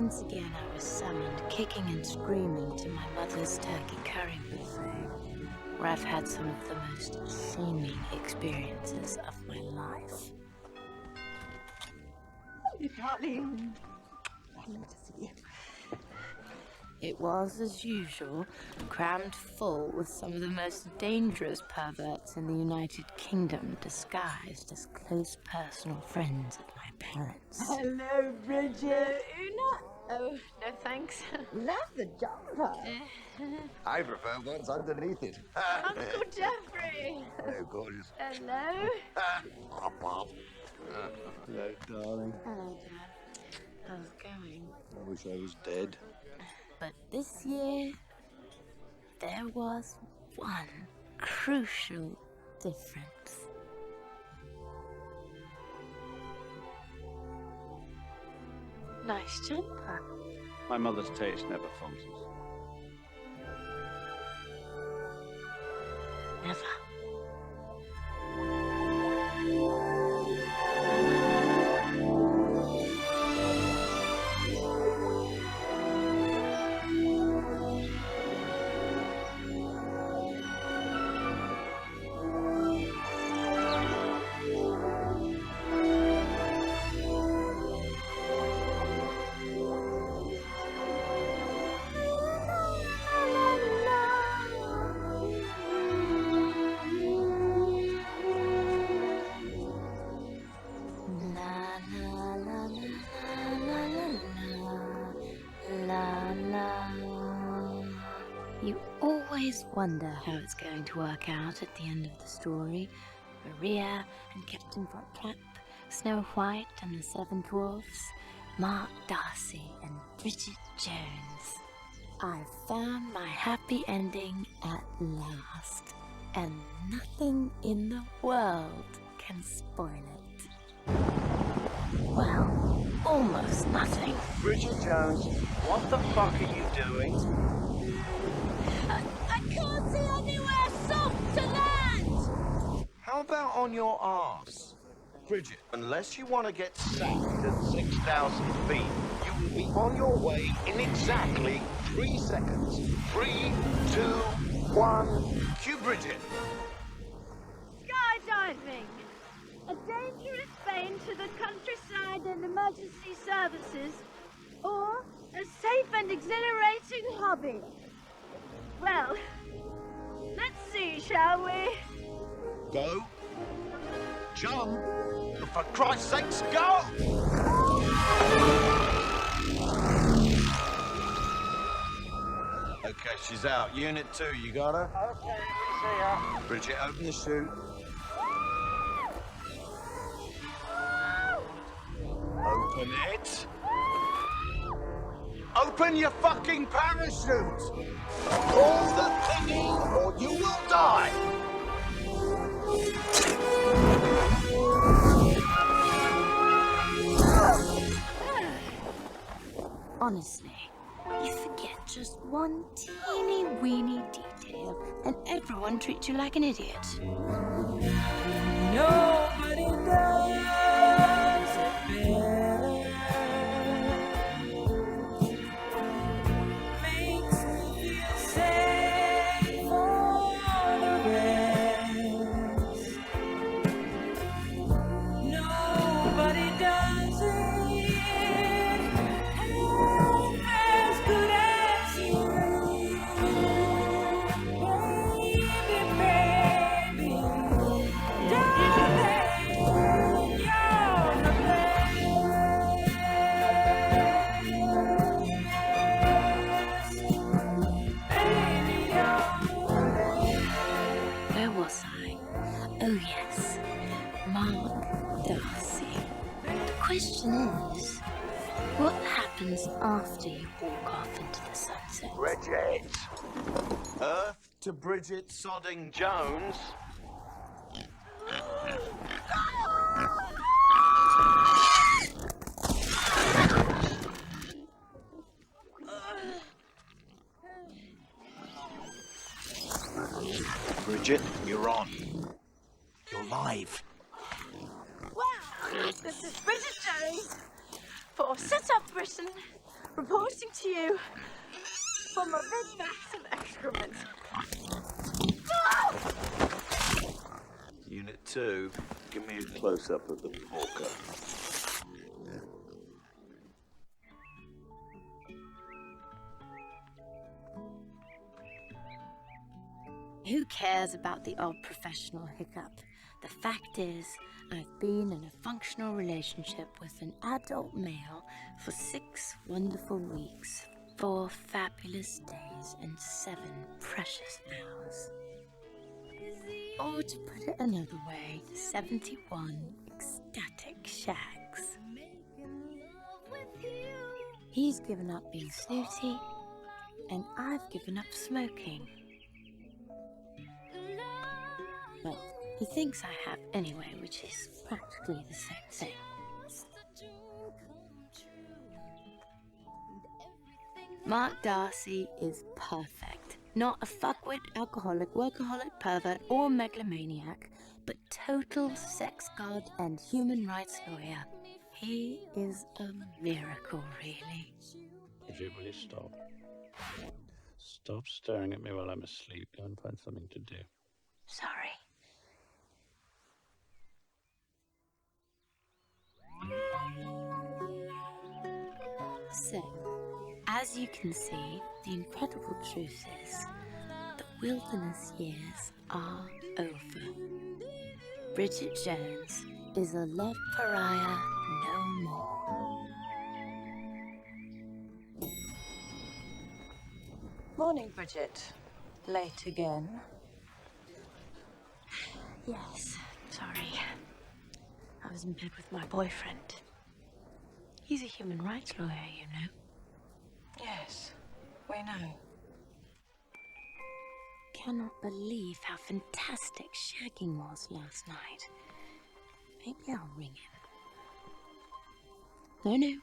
once again I was summoned, kicking and screaming, to my mother's turkey curry buffet, where I've had some of the most seeming experiences of my life. You darling. Lovely to see you. It was, as usual, crammed full with some of the most dangerous perverts in the United Kingdom, disguised as close personal friends of my parents. Hello, Bridget. Una? Oh, no thanks. Love the jumper. I prefer what's underneath it. Uncle Jeffrey! Hello, gorgeous. Hello? Pop, pop. Hello, darling. Hello, Dad. How's it going? I wish I was dead. But this year, there was one crucial difference. Nice jumper. My mother's taste never falters. Never. You always wonder how it's going to work out at the end of the story. Maria and Captain Von Trapp, Snow White and the Seven Dwarfs, Mark Darcy and Bridget Jones. I've found my happy ending at last, and nothing in the world can spoil it. Well, almost nothing. Bridget Jones, what the fuck are you doing? I can't see anywhere soft to land! How about on your arse? Bridget, unless you want to get sacked at 6,000 feet, you will be on your way in exactly 3 seconds. 3, 2, 1, cue Bridget. Skydiving! A dangerous vein to the countryside and emergency services, or a safe and exhilarating hobby. Well, let's see, shall we? Go. Jump. For Christ's sakes, go! Okay, she's out. Unit 2, you got her? Okay, see ya. Bridget, open the chute. Open it. Open your fucking parachute! Pull the thingy or you will die! Honestly, you forget just one teeny weeny detail, and everyone treats you like an idiot. Nobody does it better. Makes me feel safe for the rest. Nobody does it half as good as you. Baby, darling, you're the best. Baby, Where was I? Oh yes, Mark Darcy. The question is, what happens after you walk off into the sunset? Bridget! Earth to Bridget Sodding Jones. Bridget, you're on. You're live. Wow, this is Bridget Jones for Set Up Britain Reporting to you from a big vat of excrement. Unit 2, give me a close-up of the porker. Who cares about the odd professional hiccup? The fact is, I've been in a functional relationship with an adult male for 6 wonderful weeks, 4 fabulous days, and 7 precious hours. Or to put it another way, 71 ecstatic shags. He's given up being snooty, and I've given up smoking. Well, he thinks I have anyway, which is practically the same thing. Mark Darcy is perfect. Not a fuckwit, alcoholic, workaholic, pervert, or megalomaniac, but total sex god and human rights lawyer. He is a miracle, really. Would you really stop? Stop staring at me while I'm asleep. Go and find something to do. Sorry. So, as you can see, the incredible truth is, the wilderness years are over. Bridget Jones is a love pariah no more. Morning, Bridget. Late again. Yes, sorry. I was in bed with my boyfriend. He's a human rights lawyer, you know. Yes, we know. Cannot believe how fantastic shagging was last night. Maybe I'll ring him. No.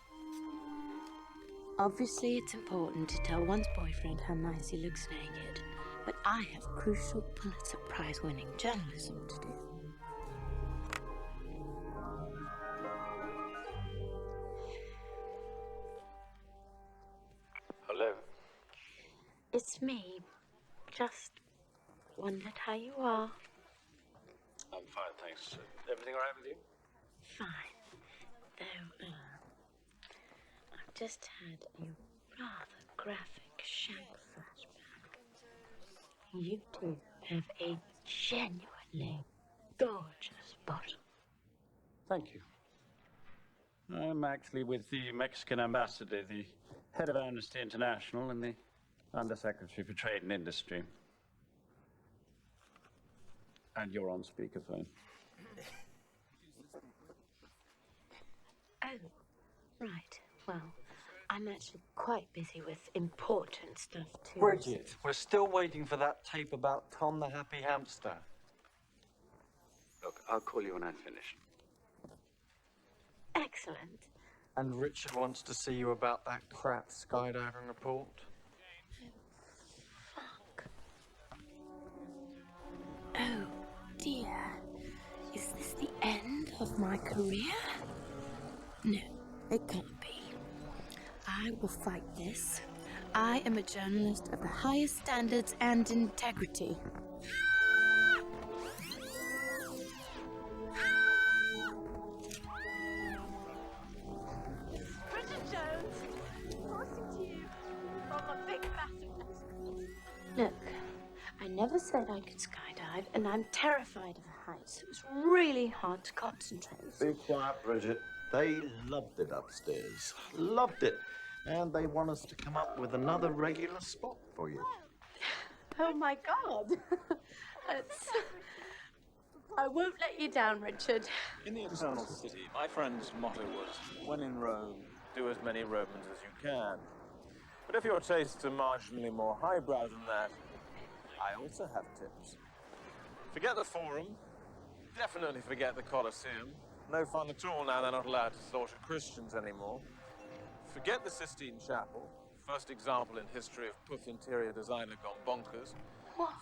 Obviously, it's important to tell one's boyfriend how nice he looks naked, but I have crucial Pulitzer Prize-winning journalism to do. Hello. It's me. Just wondered how you are. I'm fine, thanks. Everything all right with you? Fine. Though, I've just had a rather graphic shag flashback. You two have a genuinely gorgeous bottom. Thank you. I'm actually with the Mexican ambassador, the head of Amnesty International, and the Undersecretary for Trade and Industry. And you're on speakerphone. Oh, right. Well, I'm actually quite busy with important stuff too. Bridget, we're still waiting for that tape about Tom the Happy Hamster. Look, I'll call you when I'm finished. Excellent. And Richard wants to see you about that crap skydiving report. Fuck. Oh, dear. Is this the end of my career? No, it can't be. I will fight this. I am a journalist of the highest standards and integrity. Bridget Jones, reporting to you from a big vat of excrement. Look, I never said I could skydive, and I'm terrified of heights. It was really hard to concentrate. Be quiet, Bridget. They loved it upstairs. Loved it. And they want us to come up with another regular spot for you. Oh my God. I won't let you down, Richard. In the Eternal City, my friend's motto was, when in Rome, do as many Romans as you can. But if your tastes are marginally more highbrow than that, I also have tips. Forget the Forum. Definitely forget the Colosseum. No fun at all now they're not allowed to slaughter Christians anymore. Forget the Sistine Chapel. First example in history of puff interior designer gone bonkers. What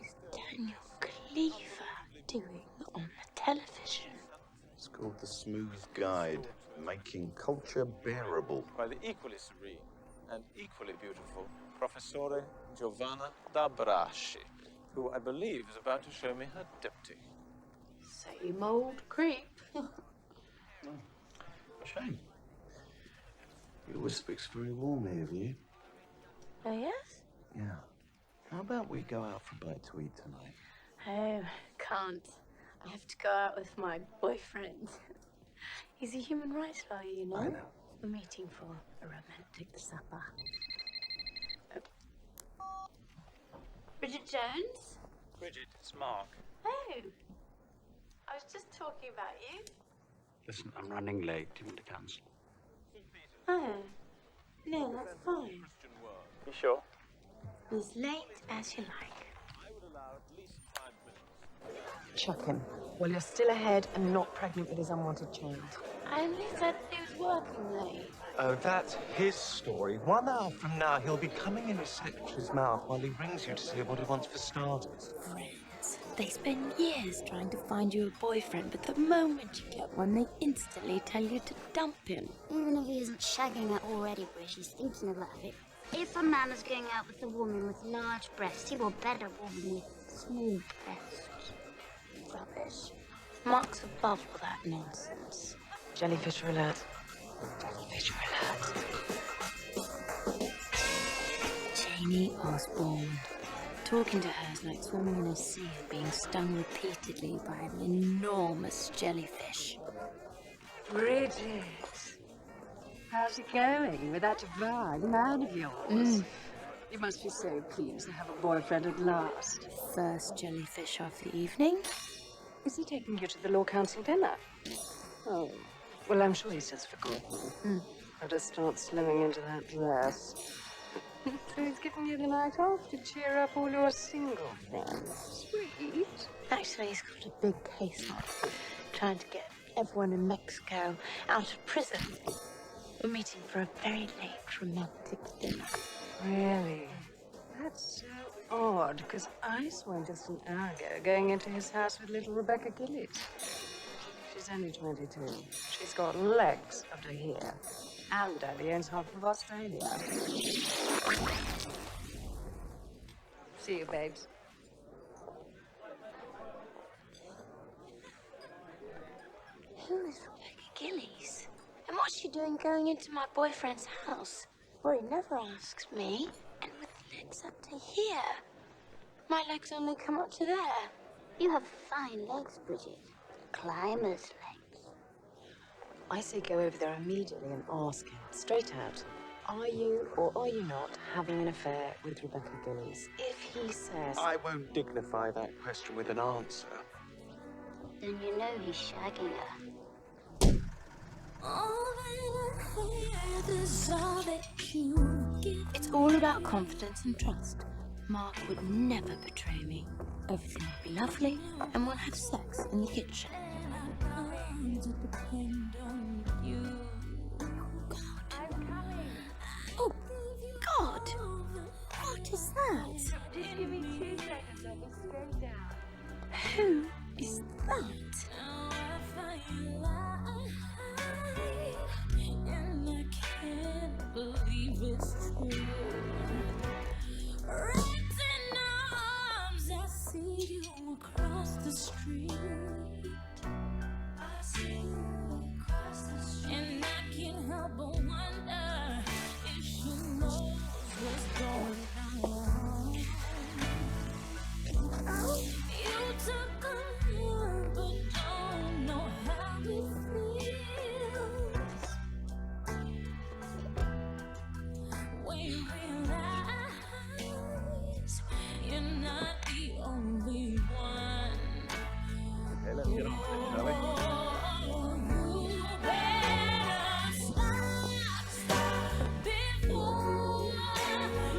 is Daniel Cleaver doing on the television? It's called The Smooth Guide, making culture bearable. By the equally serene and equally beautiful Professore Giovanna da Braschi, who I believe is about to show me her diptych. Same old creep. Shame. He always speaks very warmly of you. Oh, yes? Yeah. How about we go out for a bite to eat tonight? Oh, can't. I have to go out with my boyfriend. He's a human rights lawyer, you know. I know. We're meeting for a romantic supper. Bridget Jones? Bridget, it's Mark. Oh, I was just talking about you. Listen, I'm running late. Do you want to cancel? Oh, no, that's fine. You sure? As late as you like. I would allow at least 5 minutes. Chuck him. Well, you're still ahead and not pregnant with his unwanted child. I only said that he was working late. Oh, that's his story. 1 hour from now, he'll be coming in his secretary's mouth while he rings you to see what he wants for starters. Friends. They spend years trying to find you a boyfriend, but the moment you get one, they instantly tell you to dump him. Even if he isn't shagging her already, Bridge, he's thinking about it. If a man is going out with a woman with large breasts, he will bet a woman with small breasts. Rubbish. Mark's above all that nonsense. Jellyfish alert. Jellyfish alert. Janie Osborne. Talking to her is like swimming in a sea and being stung repeatedly by an enormous jellyfish. Bridget, how's it going with that divine man of yours? You must be so pleased to have a boyfriend at last. First jellyfish of the evening. Is he taking you to the Law Council dinner? Oh, well, I'm sure he's just forgotten. I'll just start slimming into that dress. So he's giving you the night off to cheer up all your single friends. Sweet. Actually, he's got a big case on, trying to get everyone in Mexico out of prison. We're meeting for a very late romantic dinner. Really? That's so odd, because I saw him just an hour ago going into his house with little Rebecca Gillies. She's only 22. She's got legs up to here. And Daddy owns half of Australia. See you, babes. Who is Rebecca Gillies? And what's she doing going into my boyfriend's house? Where he never asks me, and with legs up to here. My legs only come up to there. You have fine legs, Bridget. Climber's legs. I say go over there immediately and ask him, straight out. Are you or are you not having an affair with Rebecca Gillies? If he says... I won't dignify that question with an answer. Then you know he's shagging her. It's all about confidence and trust. Mark would never betray me. Everything would be lovely, and we'll have sex in the kitchen. Oh, God! What is that? Just give me 2 seconds, I'll be straight down. Who is that? Believe it's true. Wrapped in arms, I see you across the street. I see you across the street. And I can't help but wonder if she knows what's going on. You took a look, but don't know how it feels. When you realize you're not the only one. Hey, let's get on with it, shall we? You better stop before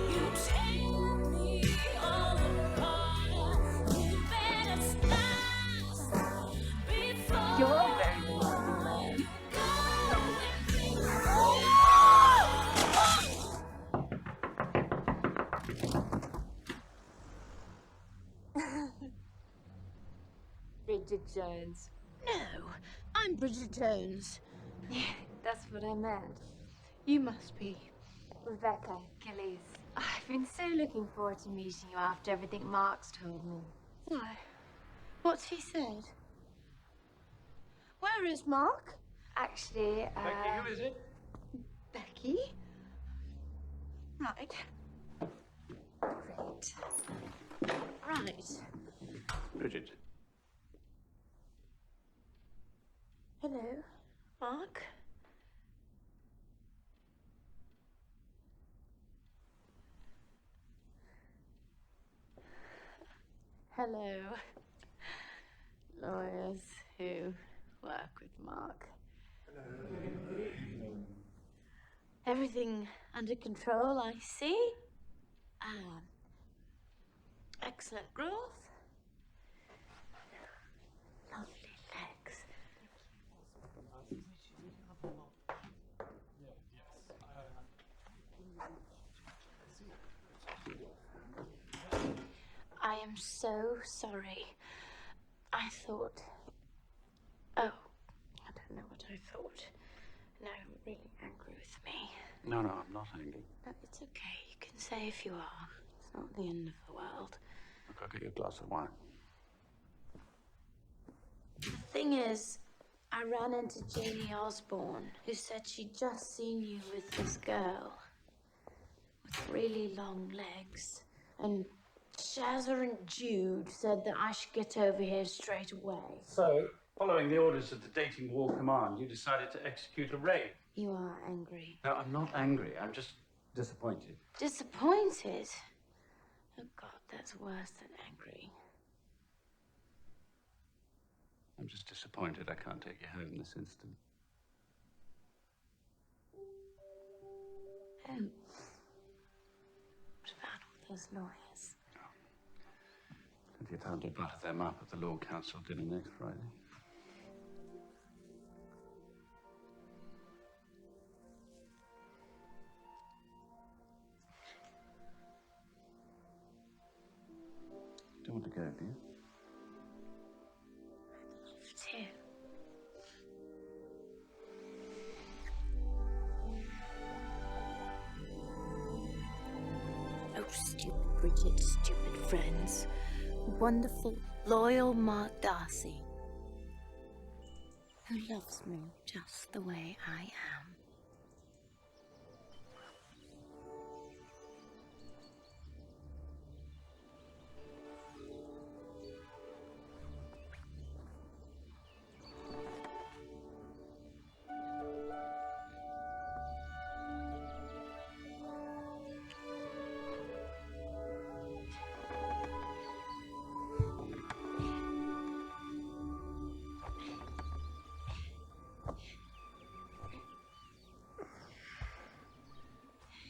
you tear me apart. You better stop before You're very demanding, you go and think. Bridget Jones. No, I'm Bridget Jones. That's what I meant. You must be Rebecca, Gillies. I've been so looking forward to meeting you after everything Mark's told me. Why? What's he said? Where is Mark? Actually, Becky, who is it? Becky? Right. Great. Right. Bridget. Hello, Mark. Hello, lawyers who work with Mark. Everything under control, I see. Excellent growth. Lovely legs. I am so sorry. I thought... Oh, I don't know what I thought. No, you're really angry with me. No, I'm not angry. No, it's okay. You can say if you are. It's not the end of the world. Look, I'll get you a glass of wine. The thing is, I ran into Janie Osborne, who said she'd just seen you with this girl with really long legs. And Shazza and Jude said that I should get over here straight away. So, following the orders of the Dating War Command, you decided to execute a raid. You are angry. No, I'm not angry. I'm just disappointed. Disappointed? Oh, God, that's worse than angry. I'm just disappointed I can't take you home this instant. Oh. What about all those lawyers? Plenty of time to butter them up at the Law Council dinner next Friday. Don't want to go, do you? I'd love to. Oh, stupid Bridget, stupid friends. Wonderful, loyal Mark Darcy, who loves me just the way I am.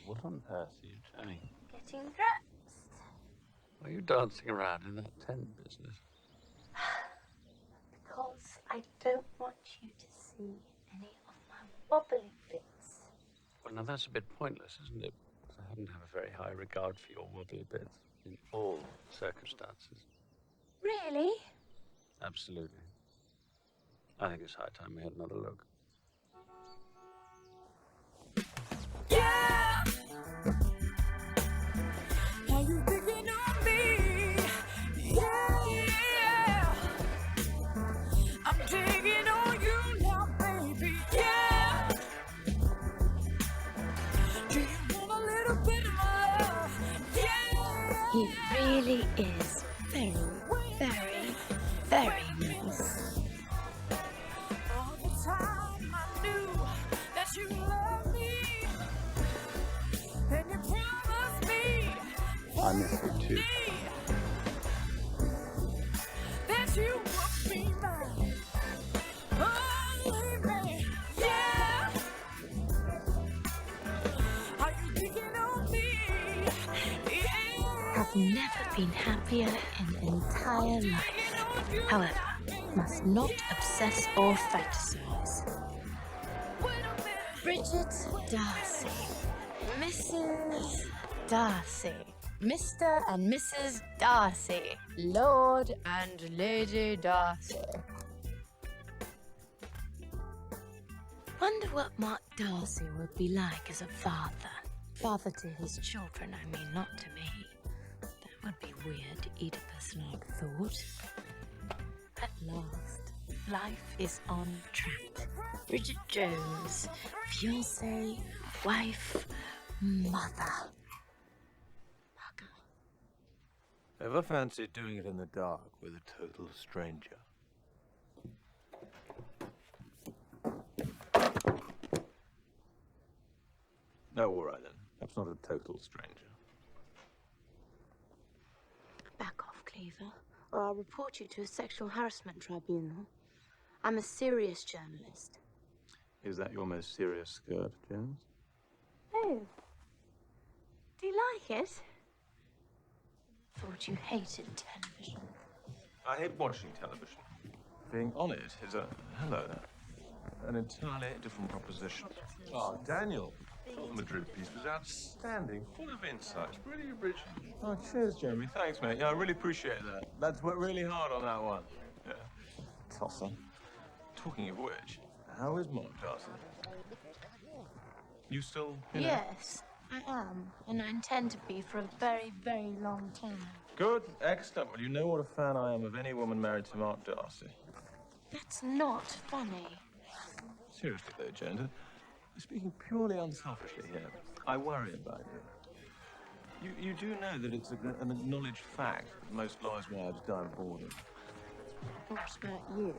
What on earth are you doing? Getting dressed. Why are you dancing around in that tent business? Because I don't want you to see any of my wobbly bits. Well, now that's a bit pointless, isn't it? Because I happen to have a very high regard for your wobbly bits in all circumstances. Really? Absolutely. I think it's high time we had another look. Yeah! Are you picking on me? Yeah! I'm digging on you now, baby. Yeah! Do you want a little bit of my love? Yeah! He really is very, very, very nice. All the time I knew that you loved me, and you promised me I miss you too. that you would be mine. Oh, baby, yeah. Are you thinking of me? Yeah. I've never been happier in the entire life. However, must not obsess or fantasize. Bridget Darcy, Mrs. Darcy, Mr. and Mrs. Darcy, Lord and Lady Darcy. Wonder what Mark Darcy would be like as a father. Father to his children, I mean, not to me. That would be weird, Oedipus like thought. At last, life is on track. Bridget Jones, fiancée, wife, mother. Ever fancied doing it in the dark with a total stranger? No, all right then. Perhaps not a total stranger. Back off, Cleaver, or I'll report you to a sexual harassment tribunal. I'm a serious journalist. Is that your most serious skirt, Jones? Oh. Do you like it? Thought you hated television. I hate watching television. Being on it is an entirely different proposition. Oh, Daniel, the Madrid piece was outstanding, full of insights, really original. Oh, cheers, Jeremy. Thanks, mate. Yeah, I really appreciate that. Lads worked really hard on that one. Yeah. Tosser. Talking of which, how is Mark Darcy? You still, you know? Yes, I am, and I intend to be for a very, very long time. Good, excellent. Well, you know what a fan I am of any woman married to Mark Darcy. That's not funny. Seriously, though, Jones, speaking purely unselfishly here, I worry about you. You do know that it's an acknowledged fact that most lawyers' wives die of boredom. What about you?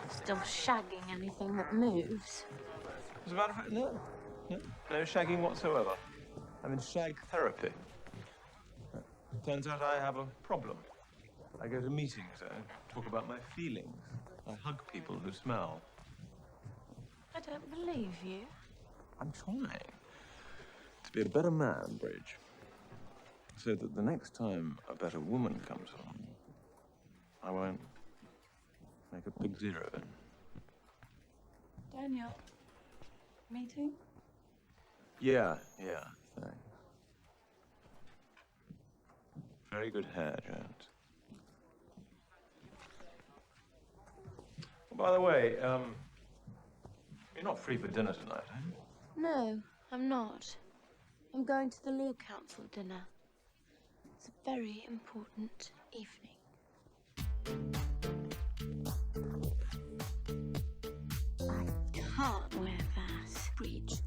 Still shagging anything that moves? As a matter of fact, no. No shagging whatsoever. I'm in shag therapy. Turns out I have a problem. I go to meetings, I talk about my feelings. I hug people who smell. I don't believe you. I'm trying to be a better man, Bridge. So that the next time a better woman comes along, I won't make a big zero in. Daniel, meeting? Yeah, thanks. Very good hair, Jones. By the way, you're not free for dinner tonight, are you? No, I'm not. I'm going to the Law Council dinner. It's a very important evening. I can't wear that. Bridge,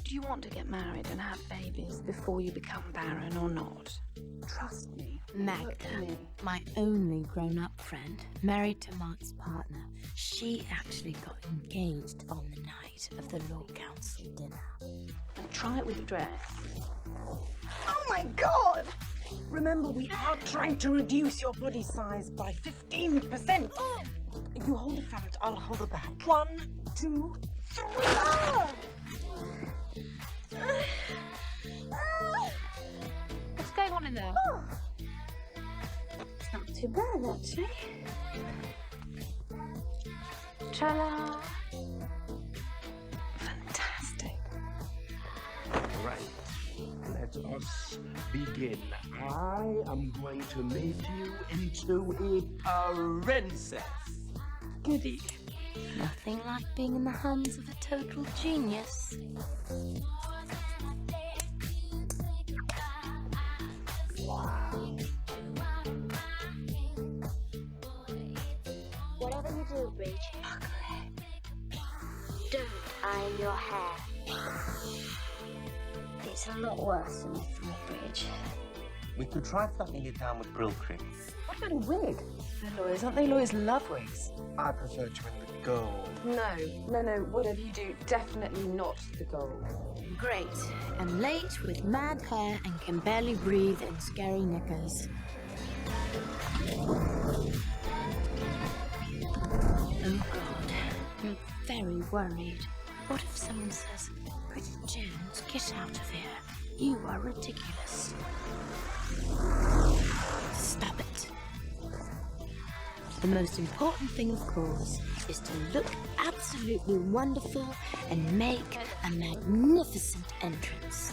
do you want to get married and have babies before you become barren or not? Trust me. Magda, my only grown-up friend, married to Mark's partner, she actually got engaged on the night of the Law Council dinner. And try it with a dress. Oh my god! Remember, we are trying to reduce your body size by 15%. You hold the front, I'll hold the back. 1, 2, 3. What's going on in there? It's not too bad, actually. Ta-da! Fantastic. Right. Let us begin. I am going to make you into a princess. Goody. Nothing like being in the hands of a total genius. Whatever you do, Bridge, don't iron your hair. It's a lot worse than I thought, Bridge. We could try flattening it down with brill cream. What about a wig? They're lawyers, aren't they? Lawyers love wigs. I prefer to in the gold. No. Whatever you do, definitely not the gold. Great. And late with mad hair and can barely breathe in scary knickers. Oh God, I'm very worried. What if someone says, Bridget Jones, get out of here. You are ridiculous. Stop it. The most important thing, of course, is to look absolutely wonderful and make a magnificent entrance.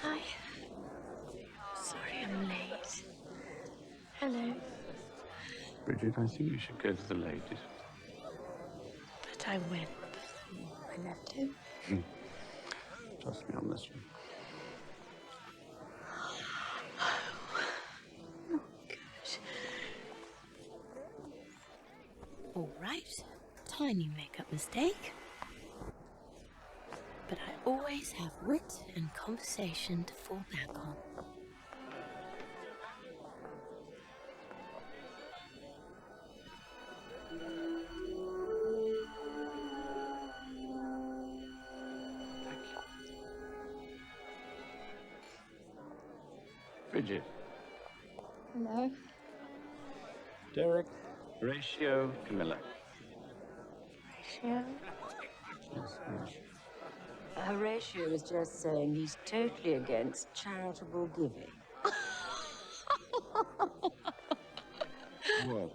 Hi. Bridget, I think you should go to the ladies. But I went before I left him. Trust me on this one. All right, tiny makeup mistake. But I always have wit and conversation to fall back on. Bridget. No. Derek. Horatio. Camilla. Horatio? Yes, yes. Horatio is just saying he's totally against charitable giving. What?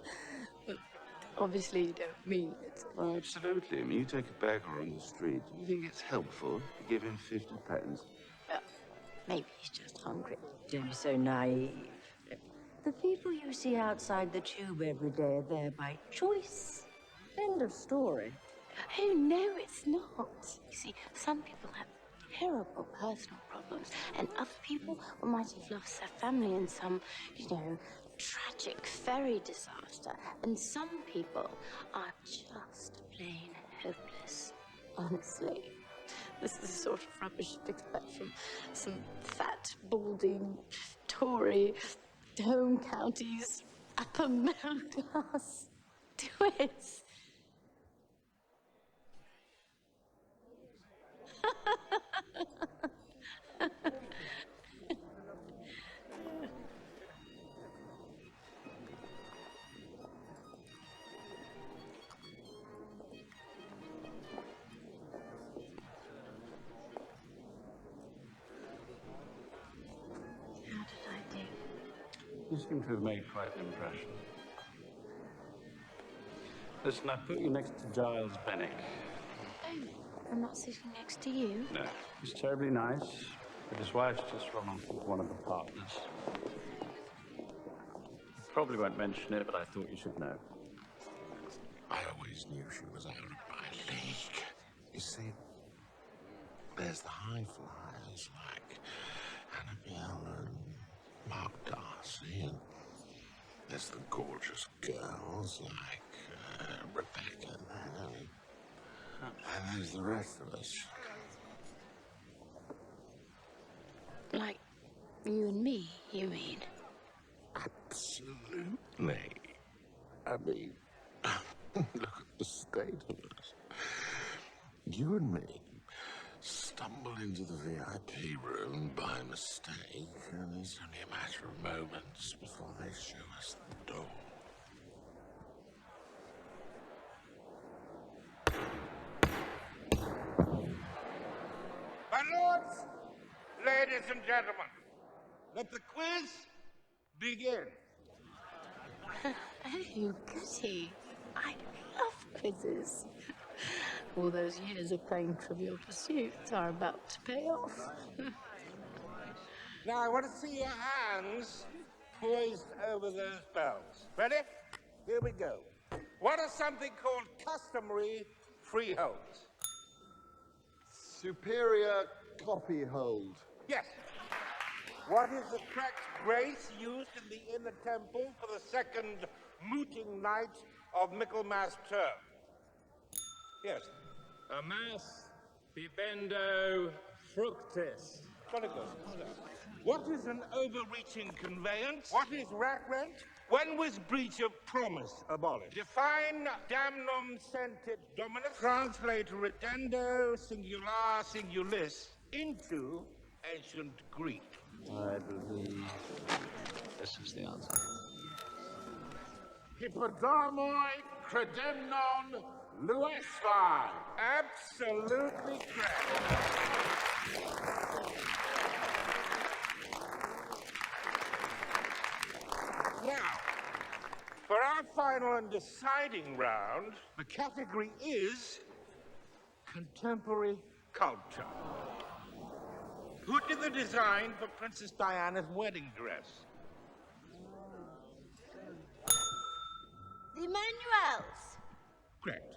Obviously, you don't mean it. Well, absolutely. I mean, you take a beggar on the street. Do you think it's helpful to give him 50 pence? Well, maybe he's just hungry. Don't be so naive. The people you see outside the tube every day are there by choice. End of story. Oh, no, it's not. You see, some people have terrible personal problems, and other people might have lost their family in some, tragic ferry disaster. And some people are just plain hopeless. Honestly. This is the sort of rubbish you'd expect from some fat, balding, Tory, home counties, upper middle class twits. How did I do? You seem to have made quite an impression. Listen, I put you next to Giles Bennick. Oh, I'm not sitting next to you. No, he's terribly nice, but his wife's just run off with one of the partners. Probably won't mention it, but I thought you should know. I always knew she was out of my league. You see, there's the high flyers like Annabelle and Mark Darcy, and there's the gorgeous girls like Rebecca and Annie. And there's the rest of us. Like you and me, you mean? Absolutely. I mean, look at the state of us. You and me stumble into the VIP room by mistake, and it's only a matter of moments before they show us the door. My lords, ladies and gentlemen, let the quiz begin. Oh, goody. I love quizzes. All those years of playing Trivial Pursuit are about to pay off. Now, I want to see your hands poised over those bells. Ready? Here we go. What are something called customary freeholds? Superior copy hold. Yes. What is the correct grace used in the inner temple for the second mooting night of Michaelmas term? Yes. Amas bibendo fructis. Very good. What is an overreaching conveyance? What is rack rent? When was breach of promise abolished? Define damnum sentit dominus. Translate ridendo singular singulis into ancient Greek. I believe this is the answer. Hippodamoi credemnon luestai. Absolutely correct. Now, for our final and deciding round, the category is contemporary culture. Who did the design for Princess Diana's wedding dress? The Emanuels. Correct.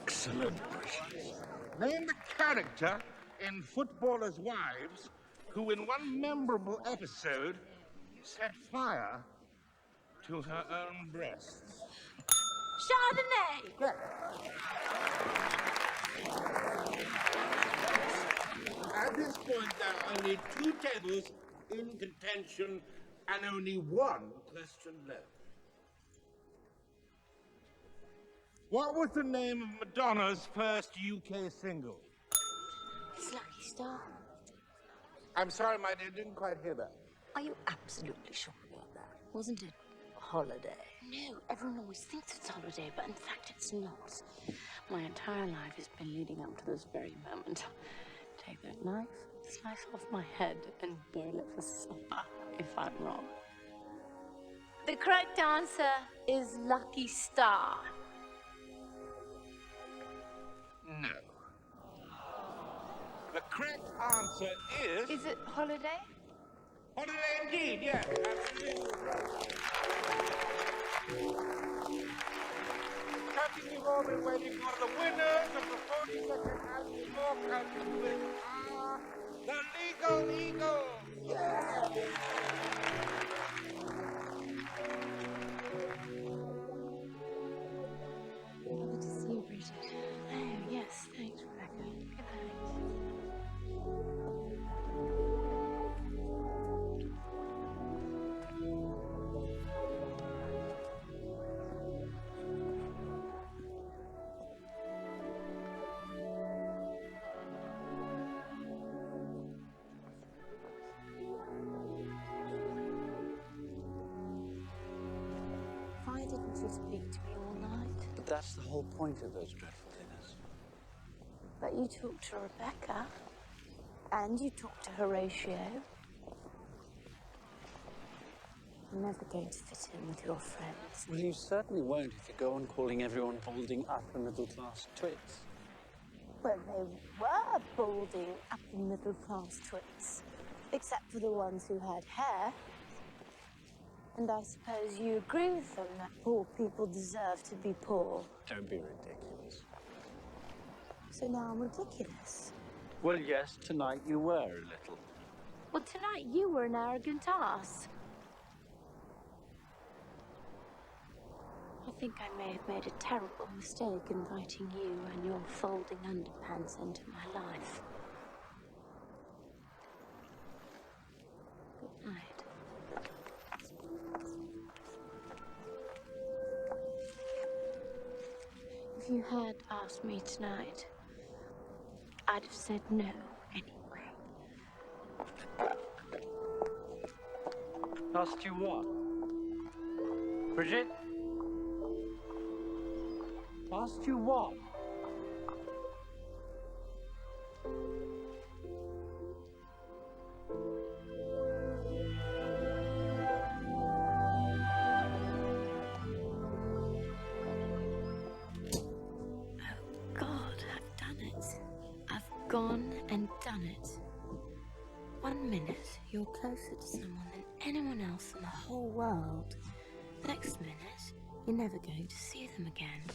Excellent, Precious. Name the character in Footballers' Wives who, in one memorable episode, set fire to her own breasts. Chardonnay. At this point, there are only 2 tables in contention and only 1 question left. What was the name of Madonna's first UK single? It's Lucky Star. I'm sorry, my dear, didn't quite hear that. Are you absolutely sure about that? Wasn't it? Holiday. No, everyone always thinks it's Holiday, but in fact it's not. My entire life has been leading up to this very moment. Take that knife, slice off my head, and boil it for supper, if I'm wrong. The correct answer is Lucky Star. No. The correct answer is... Is it Holiday? Holiday indeed, yes, absolutely. Cutting you've all been waiting for the winners of the 42nd Annual Law Council Quiz are the Legal Eagles. Yeah! Good to see you, Bridget. Oh, yes, thanks, Rebecca. Good night. Why didn't you speak to me all night? But that's the whole point of those dreadful dinners. But you talked to Rebecca, and you talked to Horatio. I'm never going to fit in with your friends. Well, you certainly won't if you go on calling everyone balding upper middle class twits. Well, they were balding upper middle class twits, except for the ones who had hair. And I suppose you agree with them that poor people deserve to be poor. Don't be ridiculous. So now I'm ridiculous. Well, yes, tonight you were a little. Well, tonight you were an arrogant ass. I think I may have made a terrible mistake inviting you and your folding underpants into my life. Good night. If you had asked me tonight, I'd have said no anyway. Asked you what? Bridget? Asked you what? God, I've done it. I've gone and done it. 1 minute, you're closer to someone than anyone else in the whole world. Next minute, you're never going to see them again.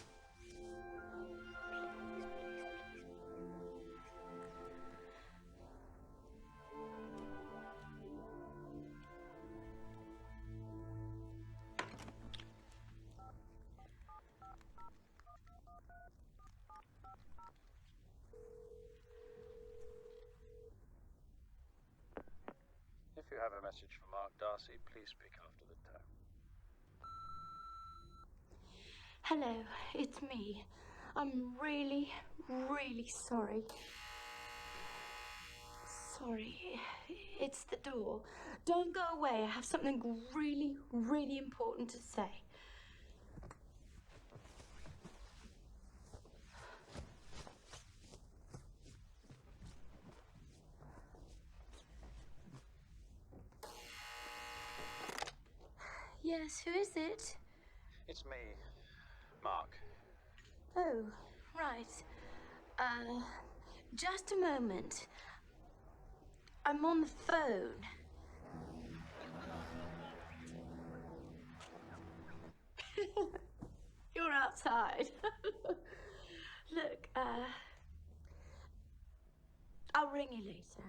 If you have a message for Mark Darcy, please speak after the tone. Hello, it's me. I'm really, really sorry. Sorry, it's the door. Don't go away. I have something really, really important to say. Yes, who is it? It's me, Mark. Oh, right. Just a moment. I'm on the phone. outside. Look, I'll ring you later.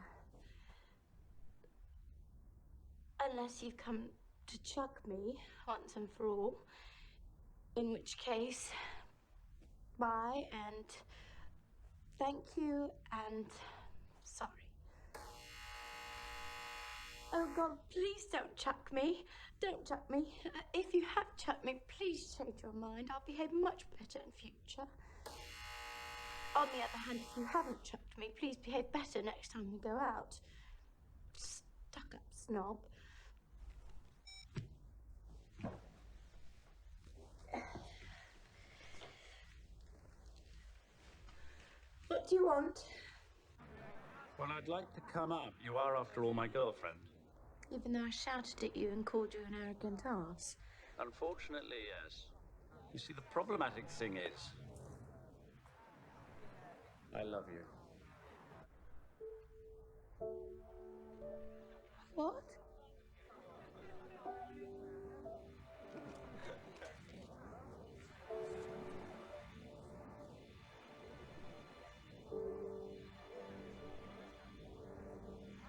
Unless you've come to chuck me once and for all. In which case, bye and thank you and sorry. Oh God, please don't chuck me. Don't chuck me. If you have chucked me, please change your mind. I'll behave much better in future. On the other hand, if you haven't chucked me, please behave better next time we go out. Stuck-up snob. What do you want? Well, I'd like to come up. You are, after all, my girlfriend. Even though I shouted at you and called you an arrogant ass. Unfortunately, yes. You see, the problematic thing is, I love you. What?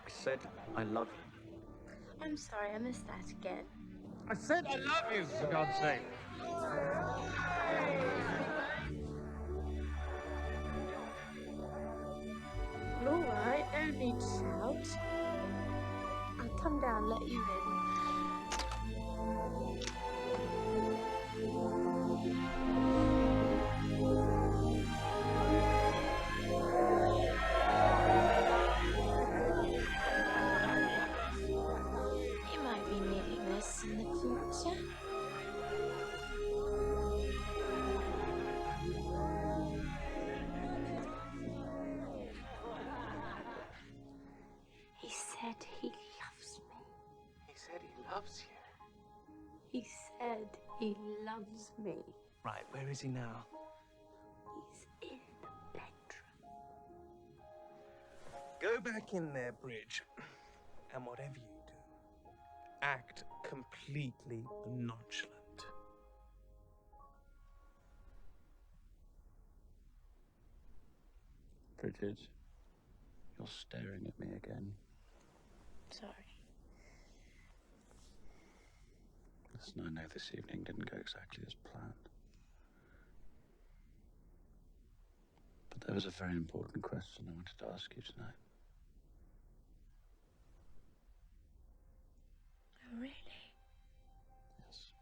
I said I love you. I'm sorry, I missed that again. I said I love you, for God's sake. All right, no need to shout. I'll come down and let you in. You might be needing this in the future. He said he loves me. He said he loves you. He said he loves me. Right, where is he now? He's in the bedroom. Go back in there, Bridge. And whatever you do, act completely nonchalant. Bridget, you're staring at me again. Sorry. Listen, I know this evening didn't go exactly as planned. But there was a very important question I wanted to ask you tonight. Oh, really? Yes.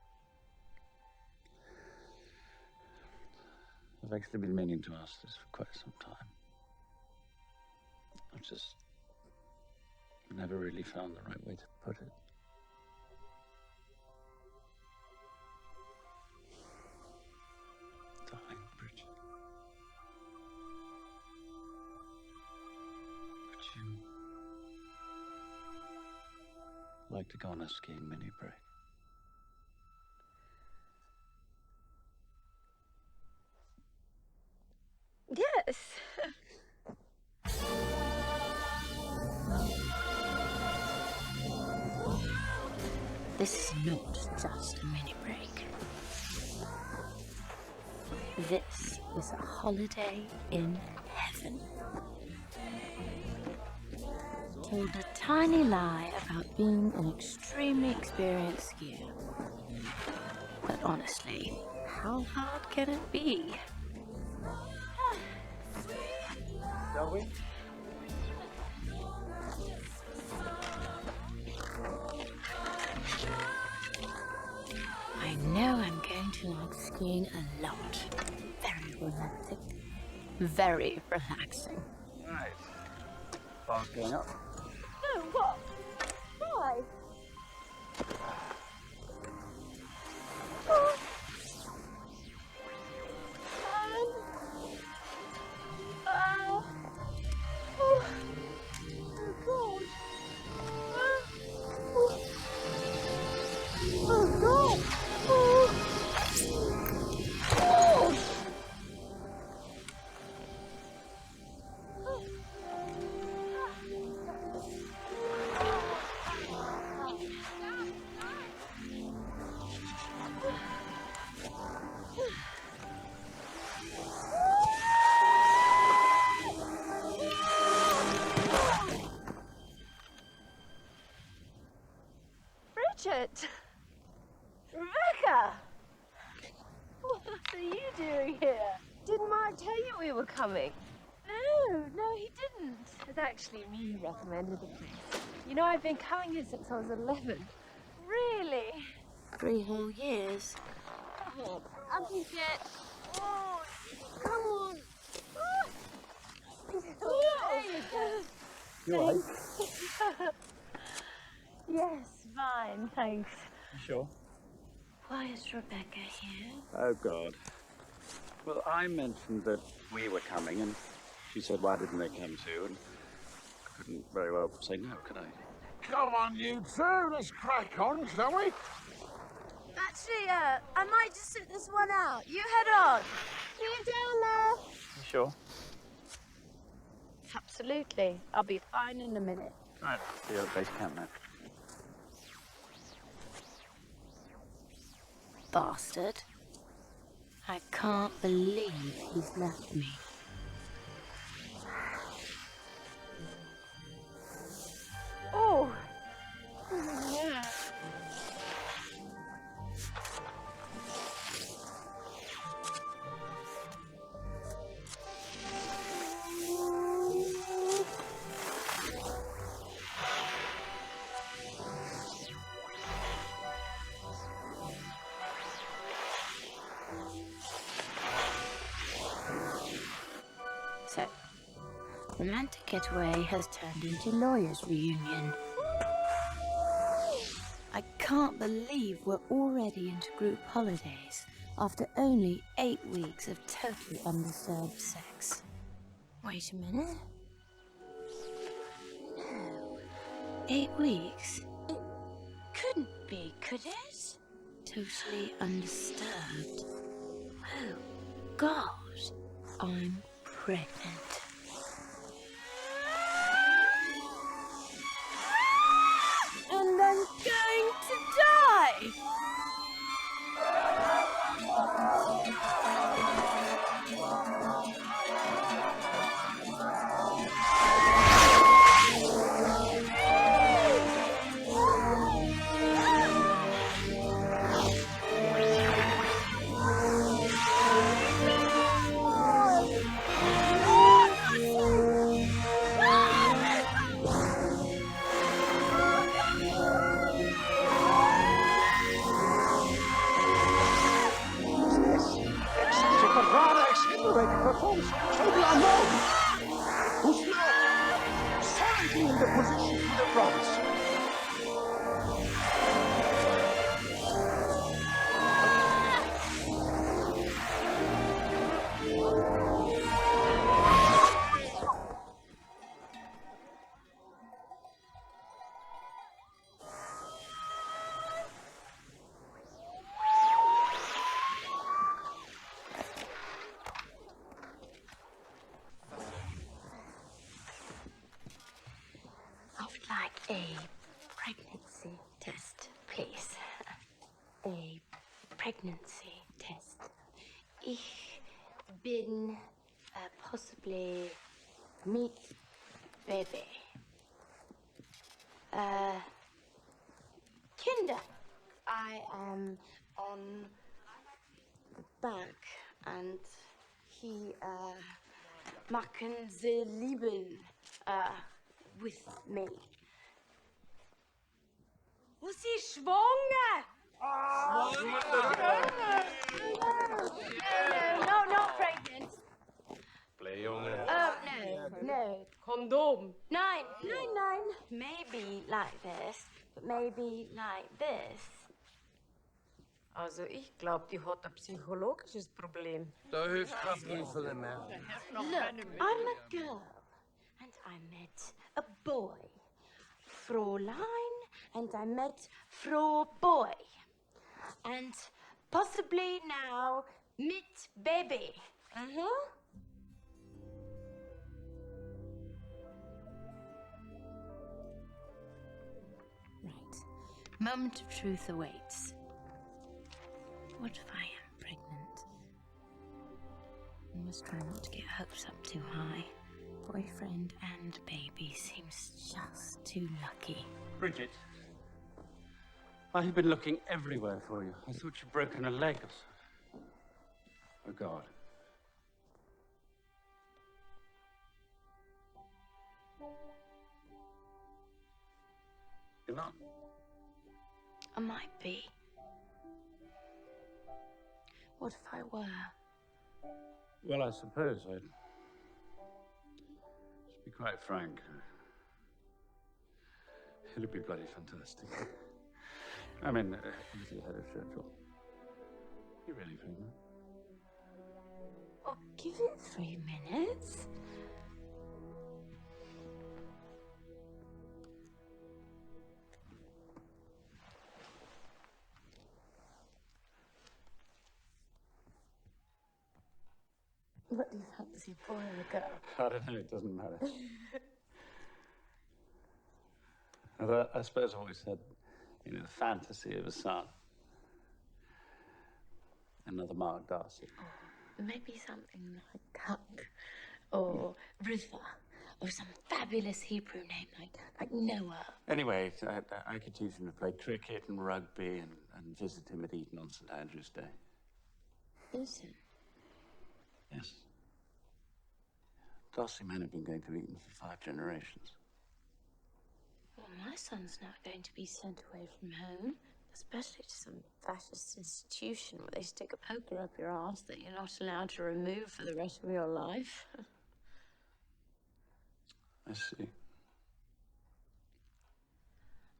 I've actually been meaning to ask this for quite some time. I've just never really found the right way to put it. Darling Bridget, would you like to go on a skiing mini break? Yes. This is not just a mini break. This is a holiday in heaven. Told a tiny lie about being an extremely experienced skier. But honestly, how hard can it be? Shall we? I know I'm going to like skiing a lot. Very romantic. Very relaxing. Right. Bar's going up. No, what? Why? Oh. Oh. Oh. Oh, God. Oh, God. Oh. Oh. Richard! Rebecca! What are you doing here? Didn't Mark tell you we were coming? No, he didn't. It's actually me who recommended the place. You know, I've been coming here since I was 11. Really? 3 whole years. Come on, up you get. Oh, come on. There you go. You all right? Yes, fine, thanks. You sure? Why is Rebecca here? Oh, God. Well, I mentioned that we were coming, and she said, why didn't they come too? And I couldn't very well say no, could I? Come on, you two. Let's crack on, shall we? Actually, I might just sit this one out. You head on. See you down there. You sure? Absolutely. I'll be fine in a minute. Right. See you at base camp now. Bastard. I can't believe he's left me. Oh. Yeah. So, romantic getaway has turned into lawyers' reunion. I can't believe we're already into group holidays after only 8 weeks of totally undisturbed sex. Wait a minute. No. 8 weeks? It couldn't be, could it? Totally undisturbed. Oh, God. I'm pregnant. And I'm going to die! Such a rather exhilarating performance. Totally unknown. Who's now silently in the position of the brothers. I would like a pregnancy test, please. A pregnancy test. Ich bin possibly meat baby. Kinder. I am on the back and he machen the Lieben with me. Was ist schwanger? No, not pregnant. No. Kondom. Nine. Maybe like this, but maybe like this. Also, ich glaube, die hat ein psychologisches Problem. Da hilft Kraft nicht für den Mann. Look, I'm a girl, and I met a boy. Fräulein, and I met Frau Boy. And possibly now, mit baby. Right. Moment of truth awaits. What if I am pregnant? I must try not to get hopes up too high. Boyfriend and baby seems just too lucky. Bridget, I've been looking everywhere for you. I thought you'd broken a leg or something. Oh, God. You're not? I might be. What if I were? Well, I suppose I'd... To be quite frank, it'd be bloody fantastic. I mean, with the head of schedule. You really think that? Oh, give it 3 minutes. What do you fancy, boy or girl? I don't know, it doesn't matter. I suppose I always had, the fantasy of a son. Another Mark Darcy. Oh, maybe something like Huck or River or some fabulous Hebrew name like Noah. Anyway, I could teach him to play cricket and rugby and visit him at Eton on St. Andrew's Day. Listen. Yes. Darcy men have been going to Eton for 5 generations. Well, my son's not going to be sent away from home, especially to some fascist institution where they stick a poker up your arse that you're not allowed to remove for the rest of your life. I see.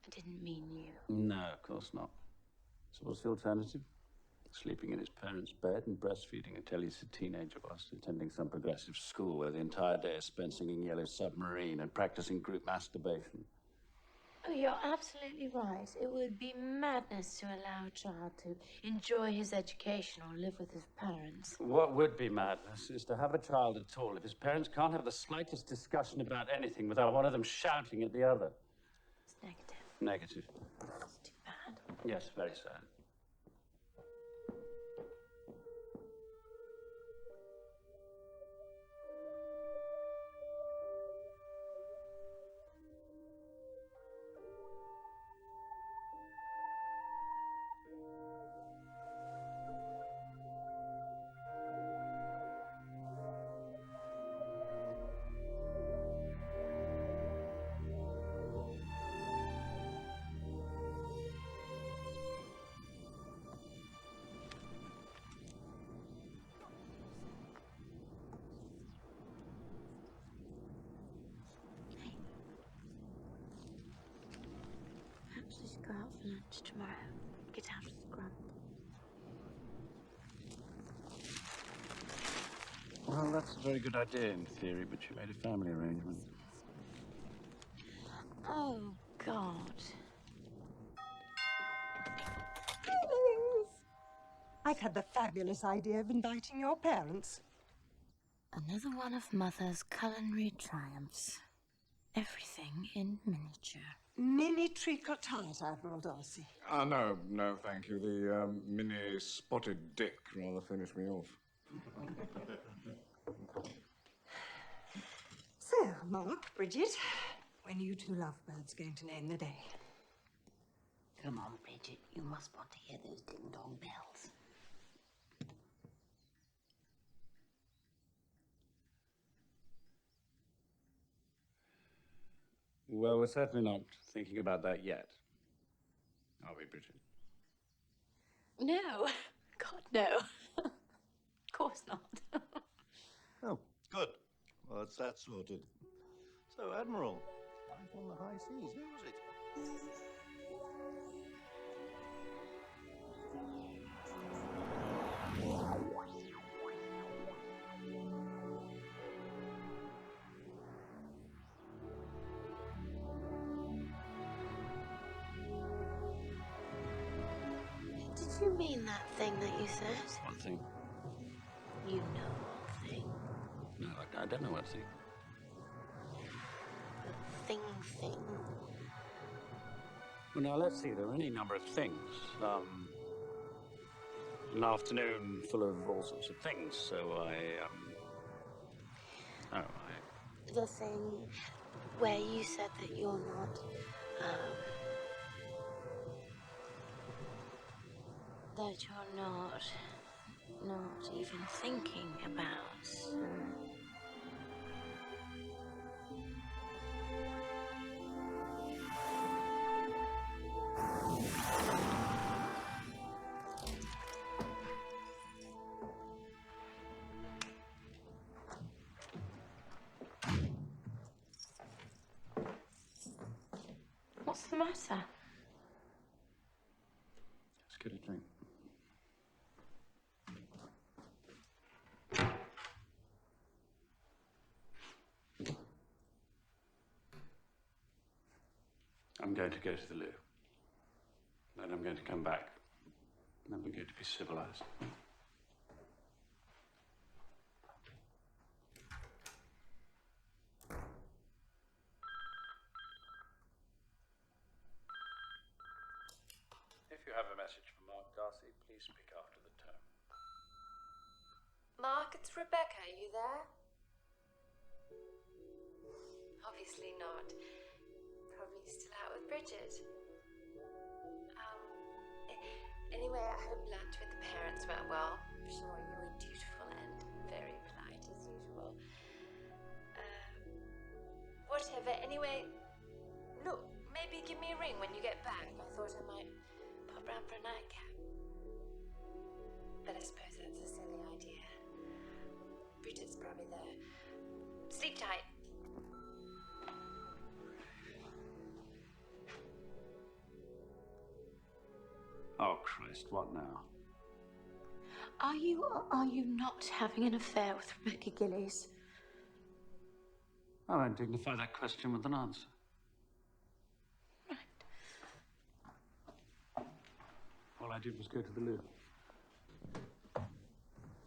I didn't mean you. No, of course not. So what's the alternative? Sleeping in his parents' bed and breastfeeding until he's a teenager whilst attending some progressive school where the entire day is spent singing Yellow Submarine and practicing group masturbation. Oh, you're absolutely right. It would be madness to allow a child to enjoy his education or live with his parents. What would be madness is to have a child at all if his parents can't have the slightest discussion about anything without one of them shouting at the other. It's negative. Negative. It's too bad. Yes, very sad. Perhaps we should go out for lunch tomorrow. Get out of the grump. Well, that's a very good idea in theory, but you made a family arrangement. Oh, God. Feelings! I've had the fabulous idea of inviting your parents. Another one of Mother's culinary triumphs. Everything in miniature. Mini treacle tart, Admiral Darcy. No, thank you. The mini spotted dick rather finished me off. So, Mark, Bridget, when are you two lovebirds going to name the day? Come on, Bridget. You must want to hear those ding-dong bells. Well, we're certainly not thinking about that yet. Are we, Bridget? No. God, no. Of course not. Oh, good. Well, it's that sorted. So, Admiral, life on the high seas, who was it? Did you mean that thing that you said? What thing? You know what thing. No, I don't know what thing. The thing. Well, now, let's see. There are any number of things. An afternoon full of all sorts of things, so The thing where you said that you're not, But you're not even thinking about. What's the matter? Let's get a drink. I'm going to go to the loo. Then I'm going to come back. Then we're going to be civilized. If you have a message for Mark Darcy, please speak after the tone. Mark, it's Rebecca. Are you there? Obviously not. Probably still out with Bridget. Anyway, I hope lunch with the parents went well. I'm sure you were dutiful and very polite as usual. Whatever. Anyway, look, maybe give me a ring when you get back. I thought I might pop round for a nightcap. But I suppose that's a silly idea. Bridget's probably there. Sleep tight. Oh, Christ, what now? Are you or are you not having an affair with Rebecca Gillies? I won't dignify that question with an answer. All I did was go to the loo.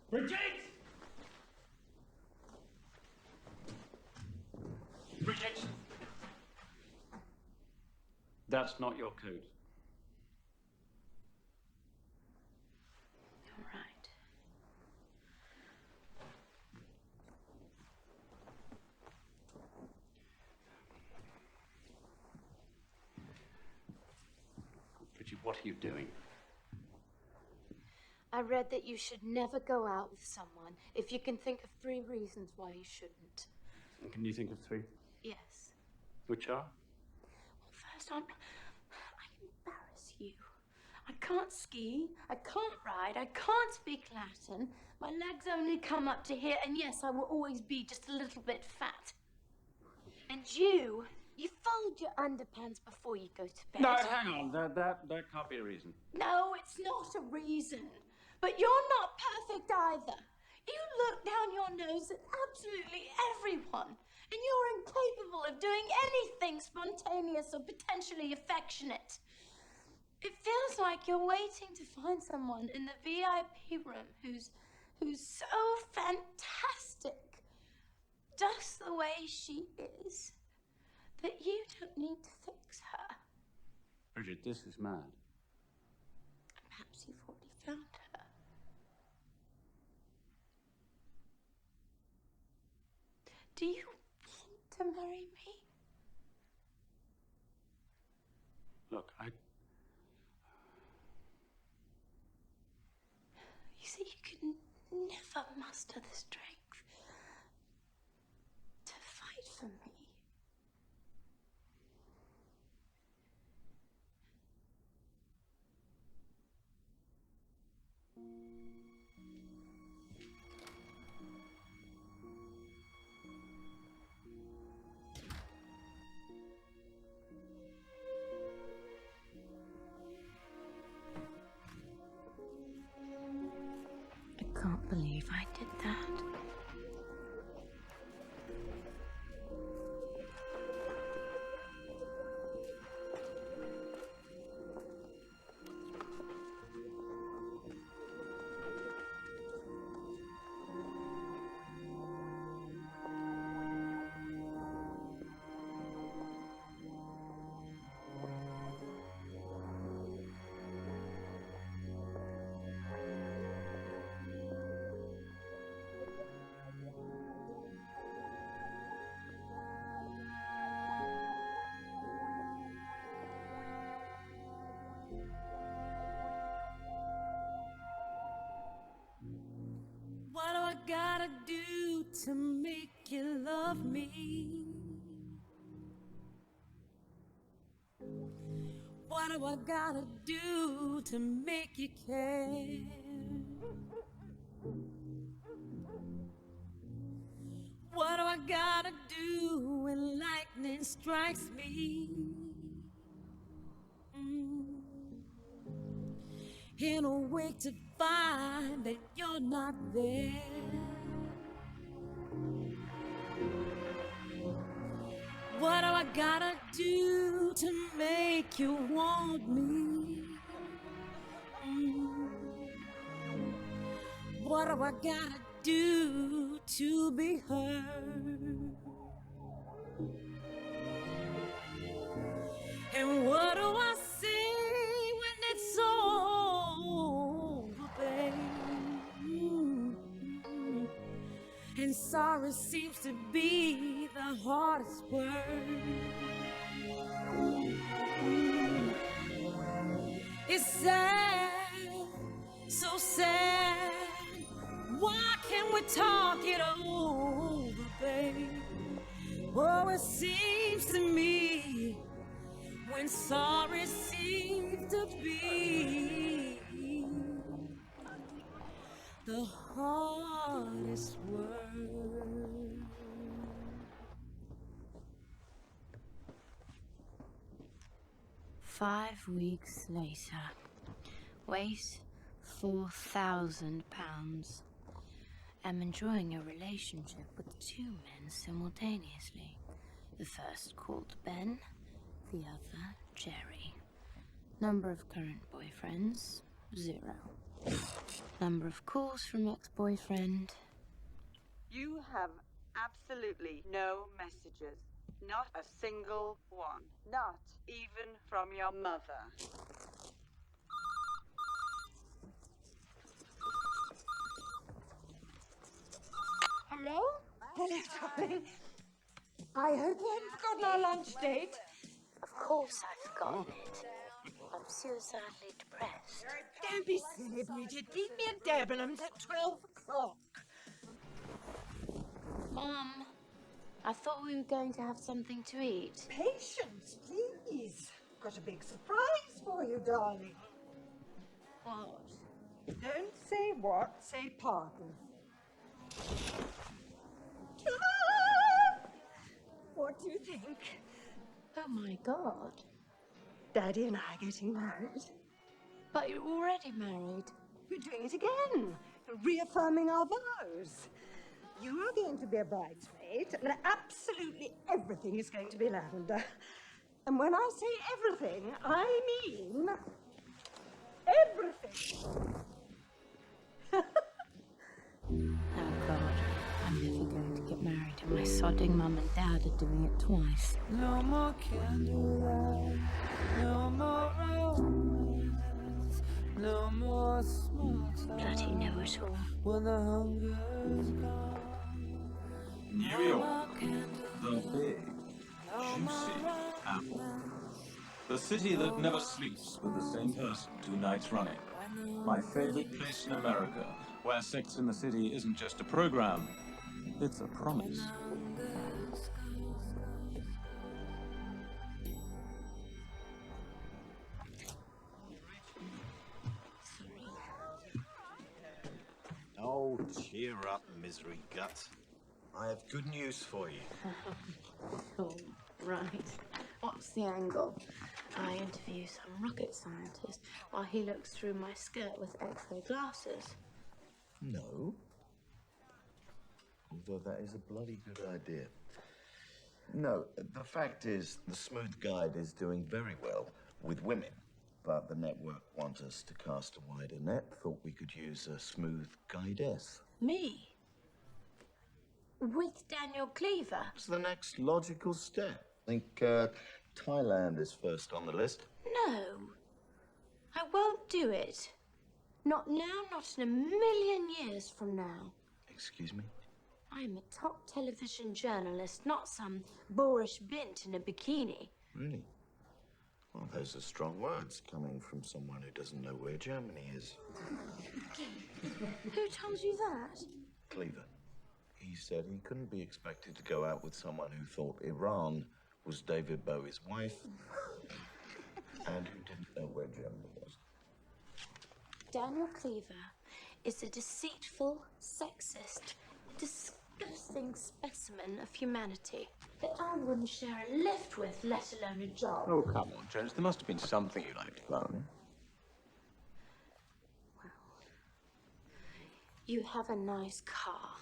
Bridget! Bridget! That's not your code. All right. Bridget, what are you doing? I read that you should never go out with someone if you can think of 3 reasons why you shouldn't. Can you think of 3? Yes. Which are? Well, first, I embarrass you. I can't ski, I can't ride, I can't speak Latin. My legs only come up to here, and yes, I will always be just a little bit fat. And you fold your underpants before you go to bed. No, hang on. That can't be a reason. No, it's not a reason. But you're not perfect either. You look down your nose at absolutely everyone, and you're incapable of doing anything spontaneous or potentially affectionate. It feels like you're waiting to find someone in the VIP room who's so fantastic, just the way she is, that you don't need to fix her. Bridget, this is mad. Perhaps you've already found her. Do you want to marry me? Look, You see, you can never muster the strength to fight for me. I can't believe I did that. do to make you love me? What do I gotta do to make you care? What do I gotta do when lightning strikes me? And awake to find that you're not there. What do I gotta do to make you want me? What do I gotta do to be heard? And what do I say when it's over, babe? And sorry seems to be the hardest word. It's sad, so sad. Why can't we talk it over, babe? Oh, it seems to me when sorry seems to be the hardest word. "5 weeks later. Weight 4,000 pounds. Am enjoying a relationship with 2 men simultaneously. The first called Ben, the other Jerry. Number of current boyfriends, 0. Number of calls from ex-boyfriend. You have absolutely no messages. Not a single one. Not even from your mother. Hello? Hello, darling. I hope you haven't forgotten our lunch date. Of course I've forgotten it. I'm suicidally depressed. Don't be silly, Bridget. Leave me at Debenhams at 12 o'clock. Mum, I thought we were going to have something to eat. Patience, please. Got a big surprise for you, darling. What? Don't say what, say pardon. What do you think? Oh my God. Daddy and I are getting married. But you're already married. We're doing it again, reaffirming our vows. You are going to be a bridesmaid, and absolutely everything is going to be lavender. And when I say everything, I mean everything. Oh God, I'm never going to get married, and my sodding mum and dad are doing it twice. No more candlelight, no more romance, no more small talk. Bloody know-it-all. When the hunger's gone. New York, the big, juicy apple. The city that never sleeps with the same person 2 nights running. My favorite place in America, where Sex in the City isn't just a program, it's a promise. Oh, cheer up, misery gut. I have good news for you. Oh, right. What's the angle? I interview some rocket scientist while he looks through my skirt with X-ray glasses. No. Although that is a bloody good idea. No, the fact is, the Smooth Guide is doing very well with women. But the network want us to cast a wider net. Thought we could use a Smooth Guidess. Me? With Daniel Cleaver? It's the next logical step. I think Thailand is first on the list. No. I won't do it. Not now, not in a million years from now. Excuse me? I am a top television journalist, not some boorish bint in a bikini. Really? Well, those are strong words coming from someone who doesn't know where Germany is. Who told you that? Cleaver. He said he couldn't be expected to go out with someone who thought Iran was David Bowie's wife and who didn't know where Germany was. Daniel Cleaver is a deceitful, sexist, disgusting specimen of humanity that I wouldn't share a lift with, let alone a job. Oh, come on, Jones. There must have been something you liked about me. You have a nice car.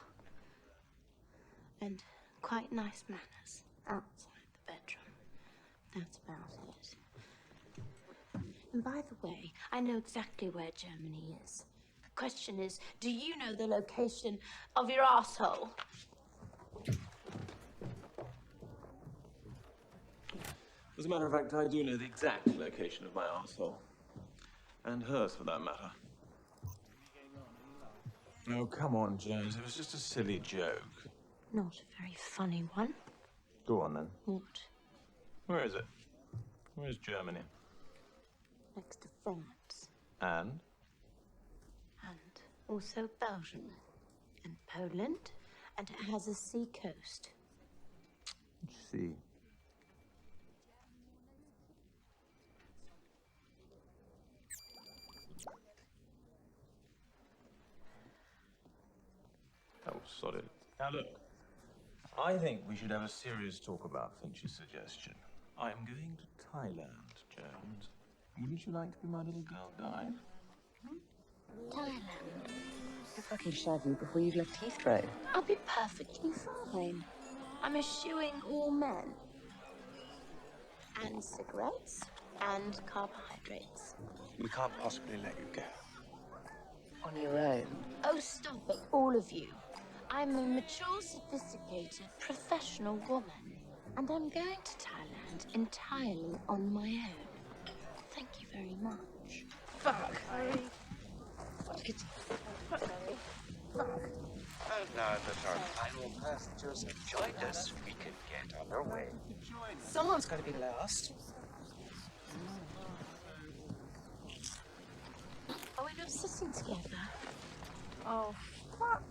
And quite nice manners outside the bedroom. That's about it. And by the way, I know exactly where Germany is. The question is, do you know the location of your asshole? As a matter of fact, I do know the exact location of my arsehole. And hers, for that matter. Oh, come on, Jones. It was just a silly joke. Not a very funny one. Go on, then. What? Where is it? Where's Germany? Next to France. And? And also Belgium. And Poland. And it has a sea coast. See. Oh, solid. Now look, I think we should have a serious talk about Finch's suggestion. I am going to Thailand, Jones. Wouldn't you like to be my little girl guide? Thailand. If I can shag you before you've left Heathrow. I'll be perfectly fine. I'm eschewing all men. And cigarettes. And carbohydrates. We can't possibly let you go. On your own. Oh, stop it, all of you. I'm a mature, sophisticated, professional woman. And I'm going to Thailand entirely on my own. Thank you very much. Fuck. Fuck it. Fuck. And now that our final passengers have joined us, we can get underway. Someone's got to be last. Are we not sitting together? Oh, fuck.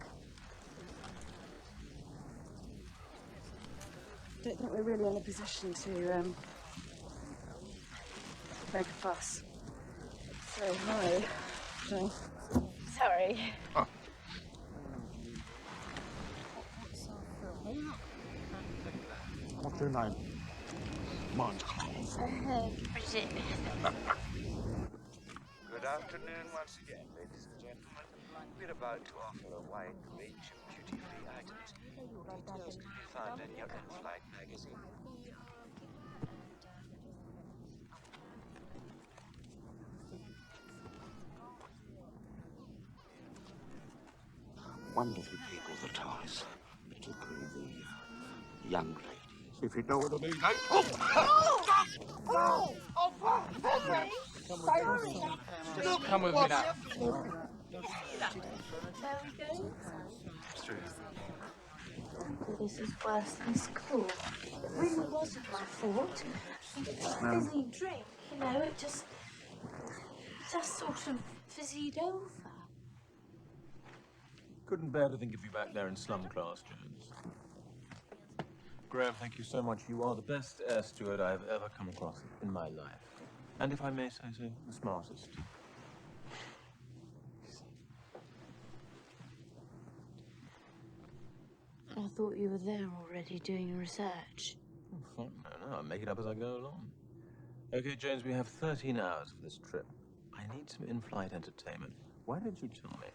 Don't think we're really in a position to, make a fuss. So, hi. Sorry. What's your name? Mine's Clove. Bridget. Good afternoon once again, ladies and gentlemen. We're about to offer a wide range of duty-free items. Details can be found in your in-flight magazine. Wonderful people, the Thais. Particularly the young ladies. If you know what I mean, eh? Just come with me now. There we go. This is worse than school. It really wasn't my fault. A fizzy drink, you know, it just sort of fizzied over. Couldn't bear to think of you back there in slum class, Jones. Graham, thank you so much. You are the best air steward I have ever come across in my life. And if I may say so, the smartest. I thought you were there already doing research. Oh, no, I make it up as I go along. Okay, James, we have 13 hours for this trip. I need some in-flight entertainment. Why don't you tell me,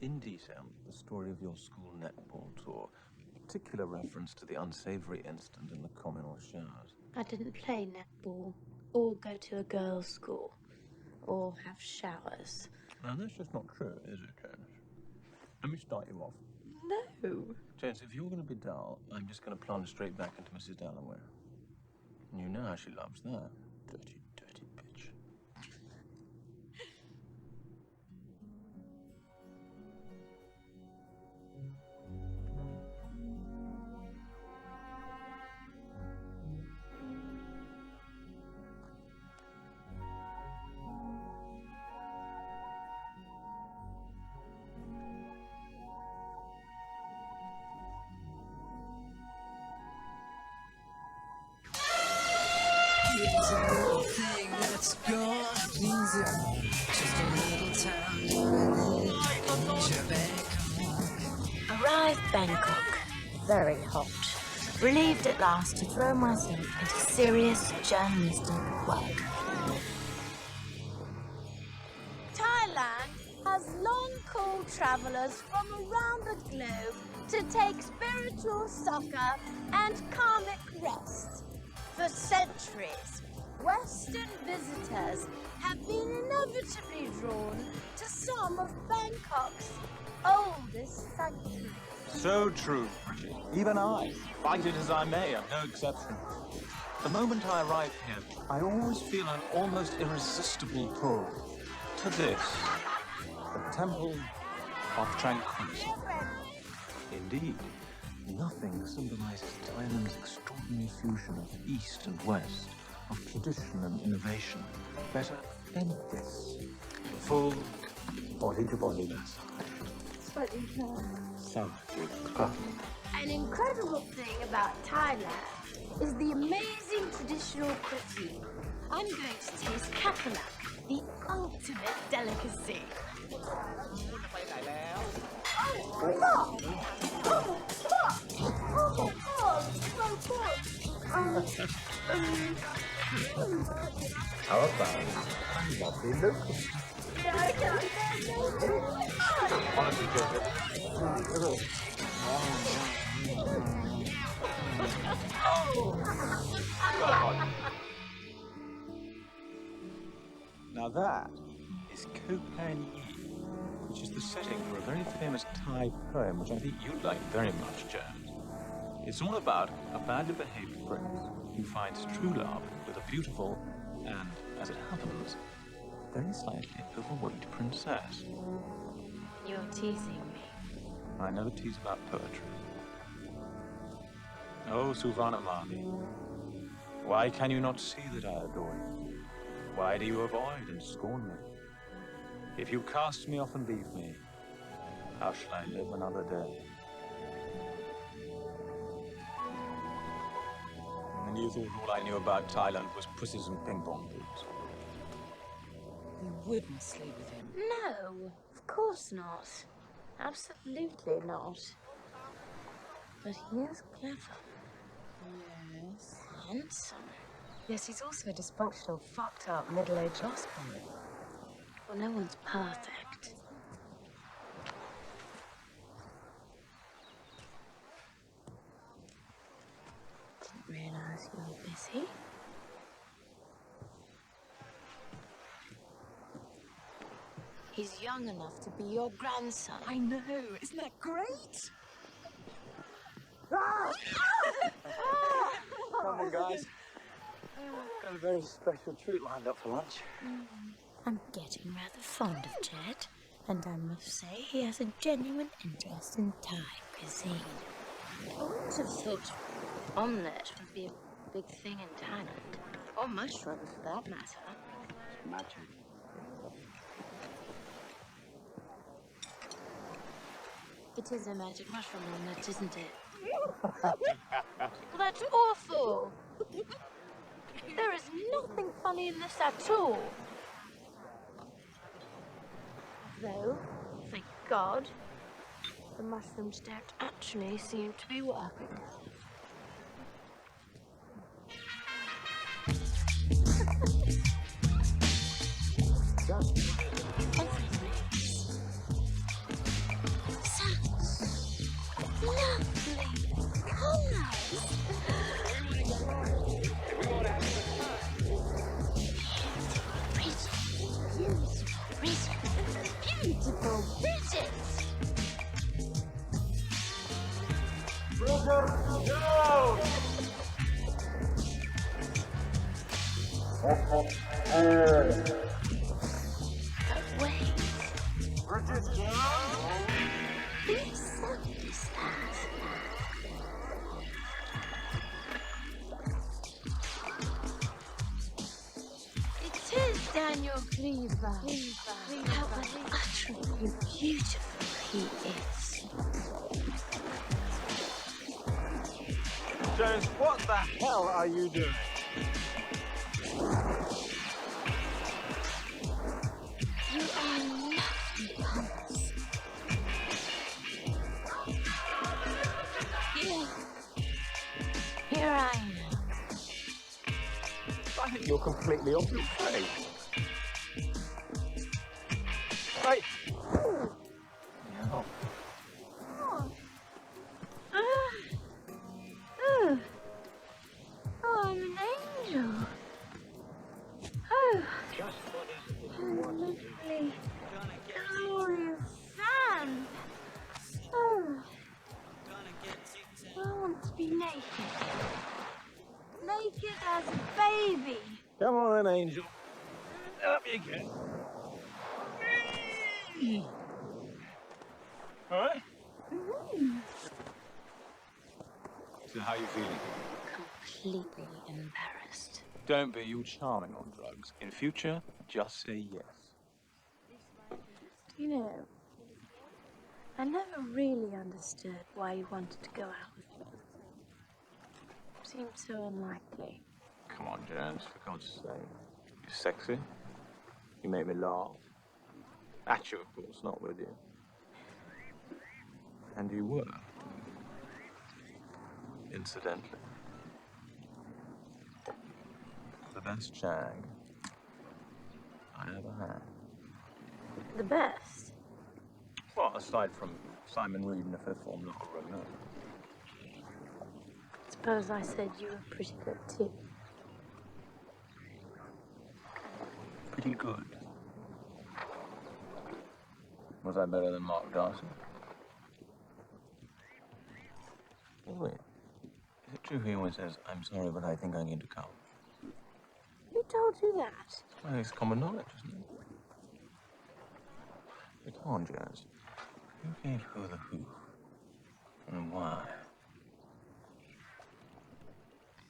in detail, the story of your school netball tour, with particular reference to the unsavory incident in the communal showers? I didn't play netball, or go to a girls' school, or have showers. Now, that's just not true, is it, James? Let me start you off. No. James, if you're going to be dull, I'm just going to plunge straight back into Mrs. Dalloway. And you know how she loves that. Dirty, dirty bitch. Arrived Bangkok, very hot. Relieved at last to throw myself into serious journalistic work. Thailand has long called travellers from around the globe to take spiritual succor and karmic rest. For centuries, Western visitors have been inevitably drawn to some of Bangkok's oldest sanctuaries. So true, Bridget. Even I, fight it as I may, am no exception. The moment I arrive here, I always feel an almost irresistible pull to this, the Temple of Tranquility. Indeed, nothing symbolizes Thailand's extraordinary fusion of East and West, of tradition and innovation, better than this. Full body-to-body massage. Slightly So An incredible thing about Thailand is the amazing traditional cuisine. I'm going to taste kapalak, the ultimate delicacy. How about lovely local? Honestly, Now that is Koh Phangan, which is the setting for a very famous Thai poem, which I think you'd like very much, James. It's all about a badly behaved prince who finds true love with a beautiful and, as it happens, very slightly overweight princess. You're teasing me. I never tease about poetry. Oh, Suvarnamali, why can you not see that I adore you? Why do you avoid and scorn me? If you cast me off and leave me, how shall I live another day? And you thought all I knew about Thailand was pussies and ping-pong balls. You wouldn't sleep with him. No, of course not. Absolutely not. But he is clever. Yes. Handsome. Yes, he's also a dysfunctional, fucked up, middle-aged lost boy. Well, no one's perfect. Didn't realize you were busy. He's young enough to be your grandson. I know. Isn't that great? Come on, guys. Got a very special treat lined up for lunch. I'm getting rather fond of Jed, and I must say he has a genuine interest in Thai cuisine. I wouldn't have thought omelette would be a big thing in Thailand, or mushrooms for that matter. Magic. It is a magic mushroom omelette, isn't it? Well, that's awful! There is nothing funny in this at all. Though, thank God, the mushrooms don't actually seem to be working. Beautiful Bridget! But wait. Whose sound is that? It is Daniel Cleaver. How utterly beautiful he is. James, what the hell are you doing? you're completely off your face. Hey! Oh. Oh. Oh, I'm an angel. Oh. I'm lovely, glorious sand. Oh. I want to be naked. Naked as a baby. Come on then, Angel. Up you get. All right? So how are you feeling? Completely embarrassed. Don't be. You're charming on drugs. In future, just say yes. You know, I never really understood why you wanted to go out with me. Seemed so unlikely. Come on, Jones, for God's sake. You're sexy. You make me laugh. At you, of course, not with you. And you were. Incidentally. The best jag I ever had. The best? Well, aside from Simon Reed in the fifth form locker room, no. Suppose I said you were pretty good too. Pretty good. Was I better than Mark Darcy? Oh, wait. Is it true he always says, I'm sorry, but I think I need to come? Who told you that? Well, it's common knowledge, isn't it? But come on, Jazz. Who gave her the who? And why?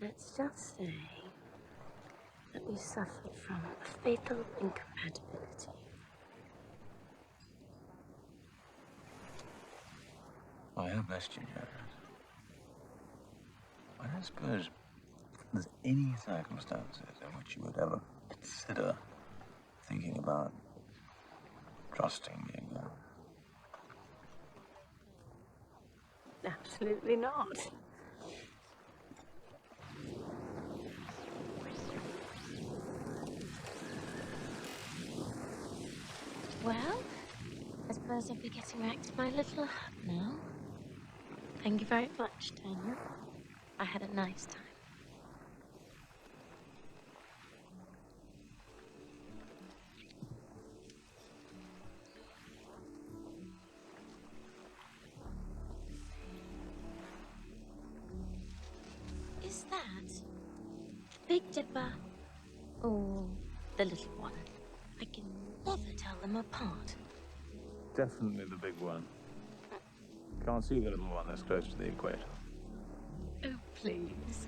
Let's just say that we suffered from a fatal incompatibility. I have missed you, Jazz. I don't suppose there's any circumstances in which you would ever consider thinking about trusting me again. Absolutely not. Well, I suppose I'll be getting back to my little hut now. Thank you very much, Daniel. I had a nice time. Is that the Big Dipper or the little one? I can never tell them apart. Definitely the big one. Can't see the little one that's close to the equator. Oh, please.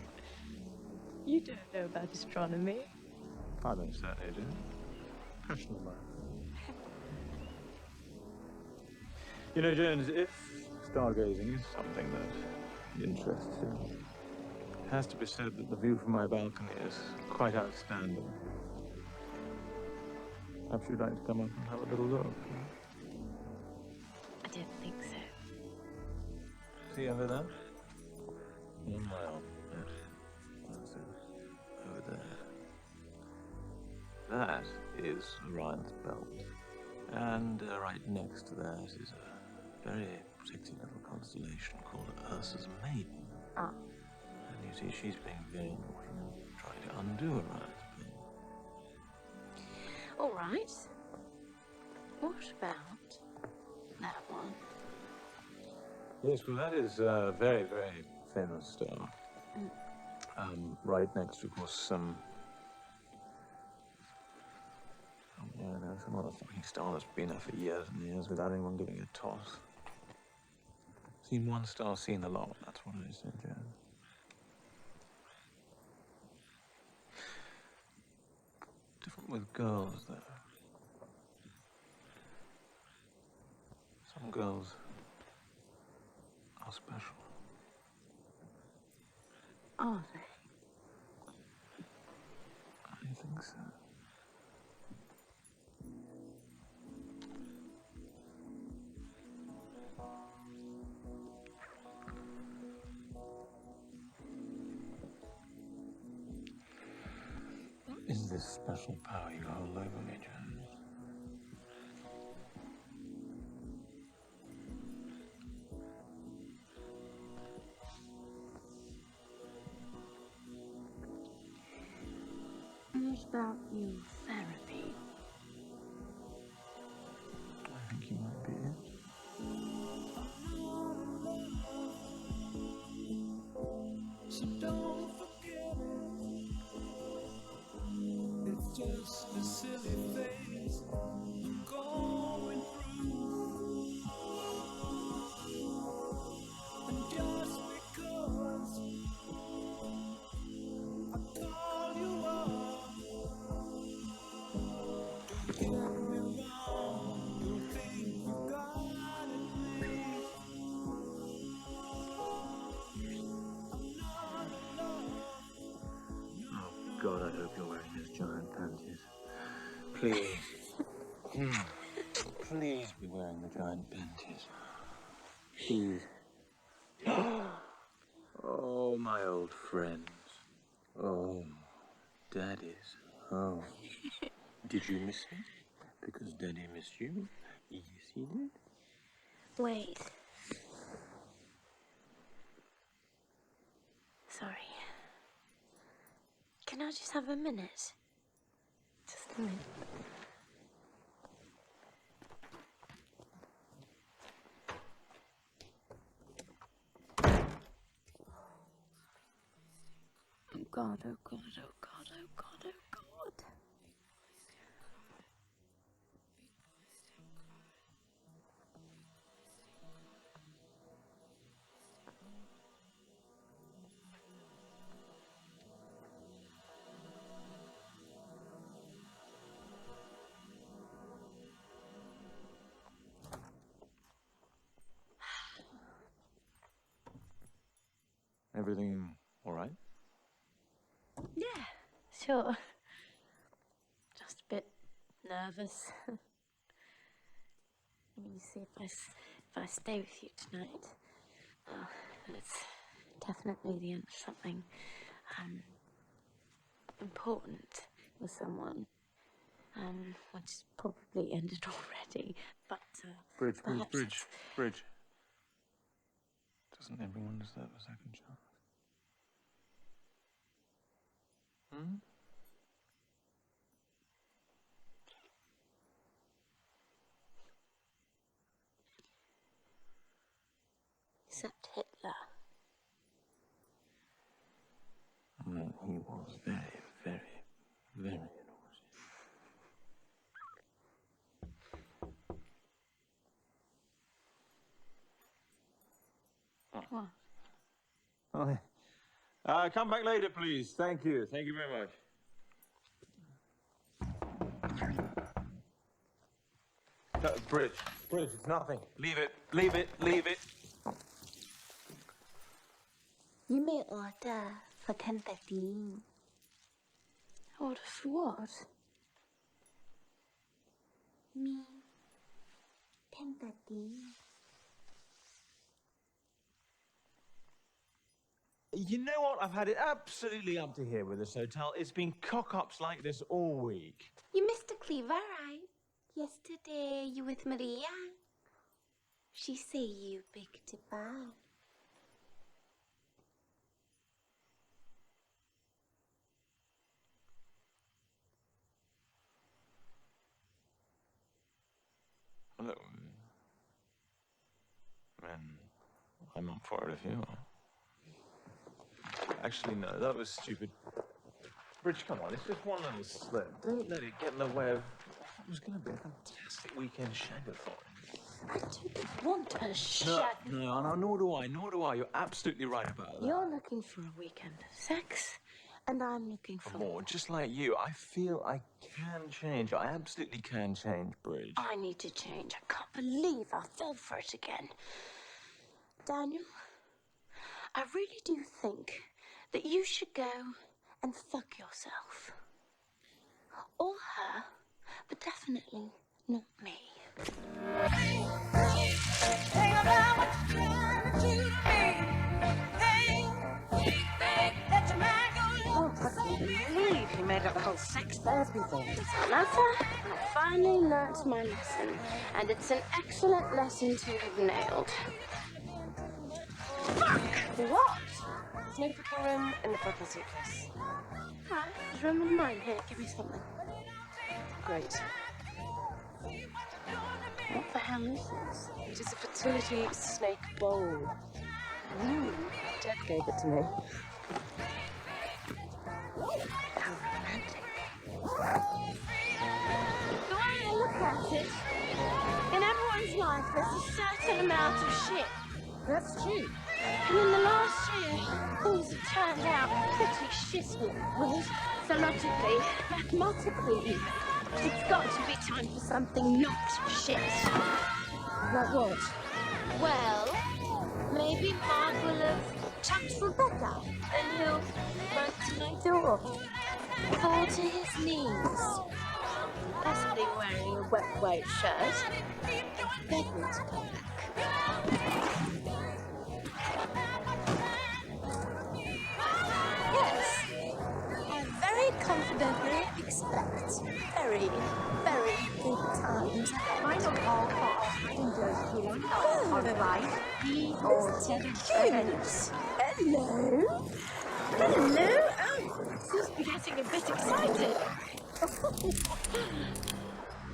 You don't know about astronomy. I don't certainly do. Passion of mine. You know, Jones, if stargazing is something that interests you, it has to be said that the view from my balcony is quite outstanding. Perhaps you'd like to come up and have a little look. I don't think so. See over there? 1 mile. That's it. Over there. That is Orion's belt. And right next to that is a very sexy little constellation called Ursa's Maiden. Ah. And you see, she's being very naughty and trying to undo Orion's belt. All right. What about that one? Yes, well, that is a very, very thin star. Right next to, of course, some... Oh, yeah, no, some other fucking star that's been there for years and years without anyone giving it a toss. Seen one star, seen a lot, that's what I said, Jan. Different with girls, though. Some girls are special. Are they? I think so. this special power you hold over me, Jones. What about your therapy? I think you might be it. So don't forget it. It's just a silly phase I'm going through. And just because I call you up, don't get me wrong, you'll think you've got it made. Oh, God, I hope you're wearing those giant panties. Please. Please be wearing the giant panties. Please. Oh, my old friends. Oh, daddies. Oh. Did you miss me? Because Daddy missed you? Yes, he did. Wait. Sorry. Can I just have a minute? Just a minute. Oh God, oh God, oh God, oh God, oh God. Everything all right? Yeah, sure. Just a bit nervous. I mean, you see, if I stay with you tonight, then it's definitely the end of something important with someone, which has probably ended already. But Bridge. perhaps Bridge. Doesn't everyone deserve a second chance? Hmm? except Hitler. Well, he was very, very, very naughty. What? Oh, come back later, please. Thank you. Thank you very much. Bridge, it's nothing. Leave it. You may order for 10:15. Order for what? Me. 10:15. You know what? I've had it absolutely up to here with this hotel. It's been cock-ups like this all week. You Mr. Cleaver, right? Yesterday you with Maria. She say you big goodbye. Look, man, I'm up for it if you are. Actually, no, that was stupid. Bridge, come on, it's just one little slip. Don't let it get in the way of what was going to be a fantastic weekend shagathon. I don't want a shag. No, nor do I. You're absolutely right about that. You're looking for a weekend of sex, and I'm looking for More, just like you, I feel I can change. I absolutely can change, Bridge. I need to change. I can't believe I fell for it again. Daniel, I really do think that you should go and fuck yourself. Or her, but definitely not me. Think about what you're trying to do to me. Hey, that your man I can't fucking believe he made up the whole sex Sparesby thing. Doesn't matter. I finally learnt my lesson, and it's an excellent lesson to have nailed. Fuck! What? There's no cooking room in the purple suitcase. Right, there's room in mine. Here, give me something. Great. What the hell is this? It is a fertility snake bowl. Jed gave it to me. How romantic. The way I look at it, in everyone's life there's a certain amount of shit. That's true. And in the last year, things have turned out pretty shitty. Well, so logically, mathematically even, it's got to be time for something not shit. Like what? Well, maybe Mark will have chucked Rebecca, and he'll run to my door, fall to his knees, possibly wearing a wet white shirt, and beg me to come back. Yes, I very confidently expect very, very good times. I don't call for our passengers to London, all right? He or James. Hello. Hello. Oh, seems to be getting a bit excited.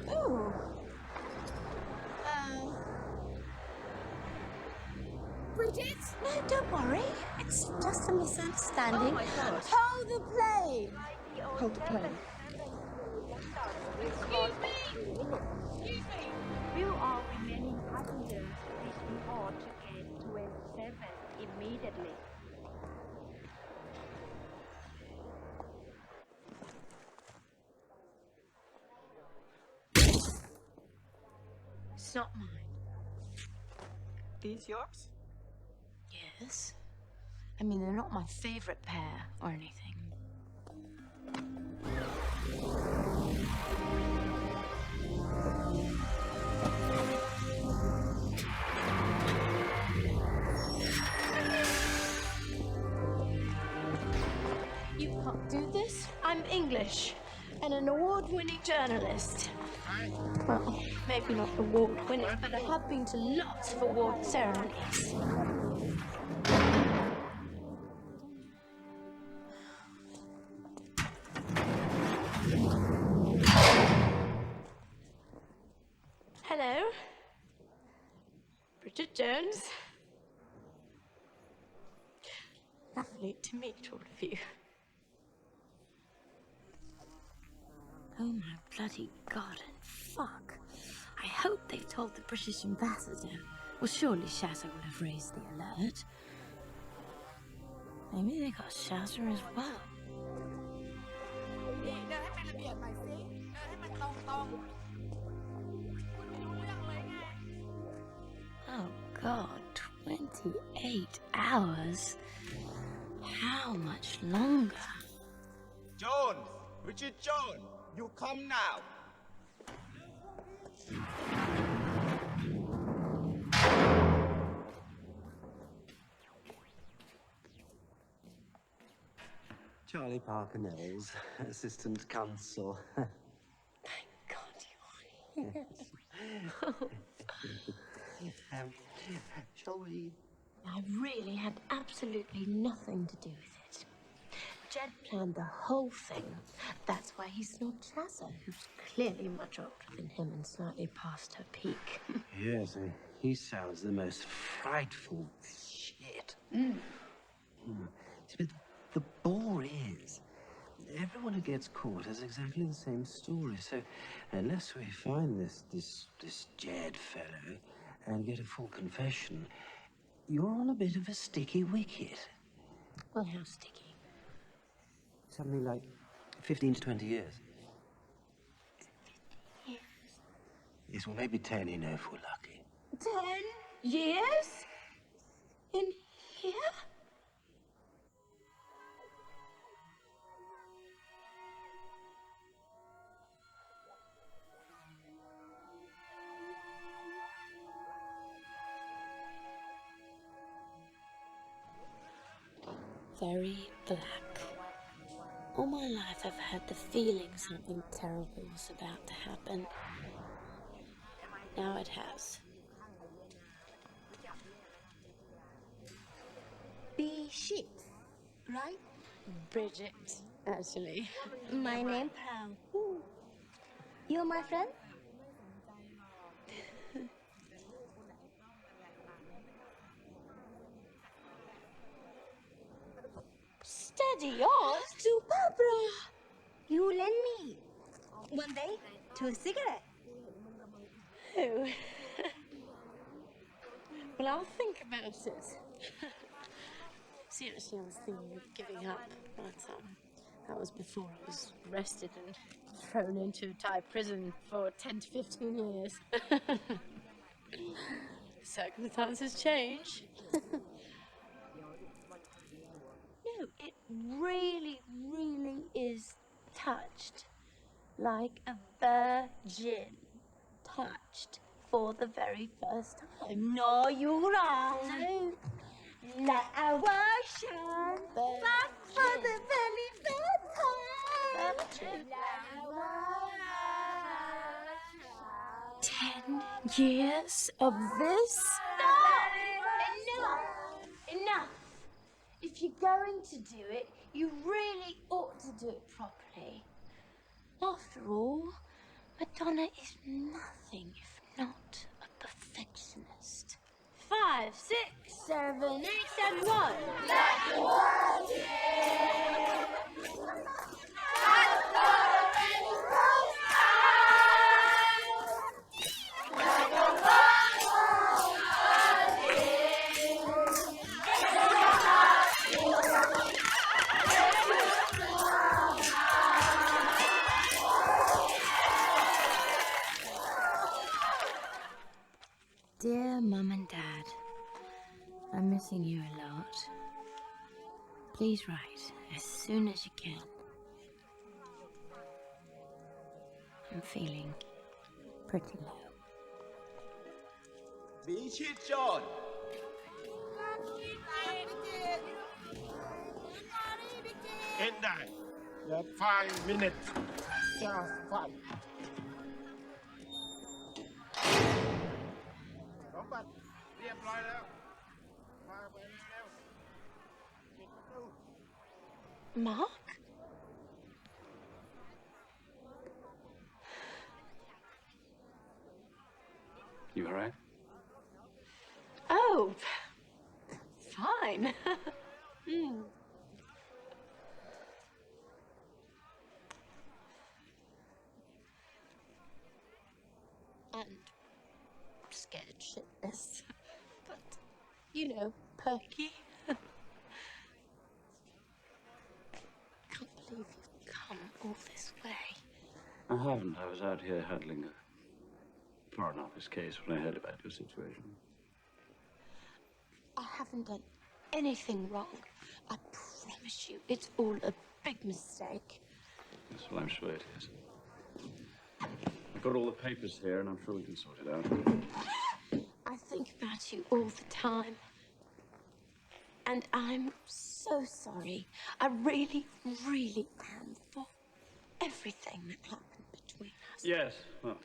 Oh. Bridget? No, don't worry. It's just a misunderstanding. Oh my God. Hold the plane. Hold the plane. Excuse me! Excuse me! Will all remaining passengers please report to gate 27 immediately? It's not mine. These yours? Yes. I mean, they're not my favorite pair or anything. You can't do this. I'm English and an award-winning journalist. Well, maybe not award-winning, but I have been to lots of award ceremonies. Hello. Bridget Jones. Lovely to meet all of you. Oh my bloody god and fuck. I hope they've told the British ambassador. Well, surely Shatter would have raised the alert. Maybe they got Shatter as well. Oh god, 28 hours? How much longer? Jones! Richard Jones! You come now! Charlie Parker Knowles, Assistant Consul. Thank God you're here. Shall we? I really had absolutely nothing to do with it. Jed planned the whole thing. That's why he's not Chazza, who's clearly much older than him and slightly past her peak. Yes, he sounds the most frightful shit. But the bore is, everyone who gets caught has exactly the same story. So unless we find this Jed fellow and get a full confession, you're on a bit of a sticky wicket. Well, how sticky? Something like 15 to 20 years. Yes. Yes, well, maybe 10, you know, if we're lucky. 10 years? In here? Very black. All my life I've had the feeling something terrible was about to happen. Now it has. Be shit, right? Bridget, actually. My name Pam. You're my friend? Steady on to Barbara. You lend me one day to a cigarette. Oh. Well, I'll think about it. Seriously, I was thinking of giving up, but that was before I was arrested and thrown into Thai prison for 10 to 15 years. Circumstances change. No, it really, really is touched like a virgin touched for the very first time. No, you're wrong. No. Like I was shine back for the very first time. Like 10 years of this? Stop! Enough! If you're going to do it, you really ought to do it properly. After all, Madonna is nothing if not a perfectionist. 5, 6, 7, 8, 7, 1. Dear Mum and Dad, I'm missing you a lot. Please write as soon as you can. I'm feeling pretty low. Beach it, John. In there. You have 5 minutes. Just 5. Đóng bật. เรียบร้อยแล้ว มาไปเร็วๆปิดประตู Mark? You all right? Oh, fine. And scared shitless. But, you know, perky. Can't believe you've come all this way. I haven't. I was out here handling a Foreign Office case when I heard about your situation. I haven't done anything wrong. I promise you, it's all a big mistake. Yes, well, I'm sure it is. I've got all the papers here, and I'm sure we can sort it out. I think about you all the time. And I'm so sorry. I really, really am for everything that happened between us. Yes, well...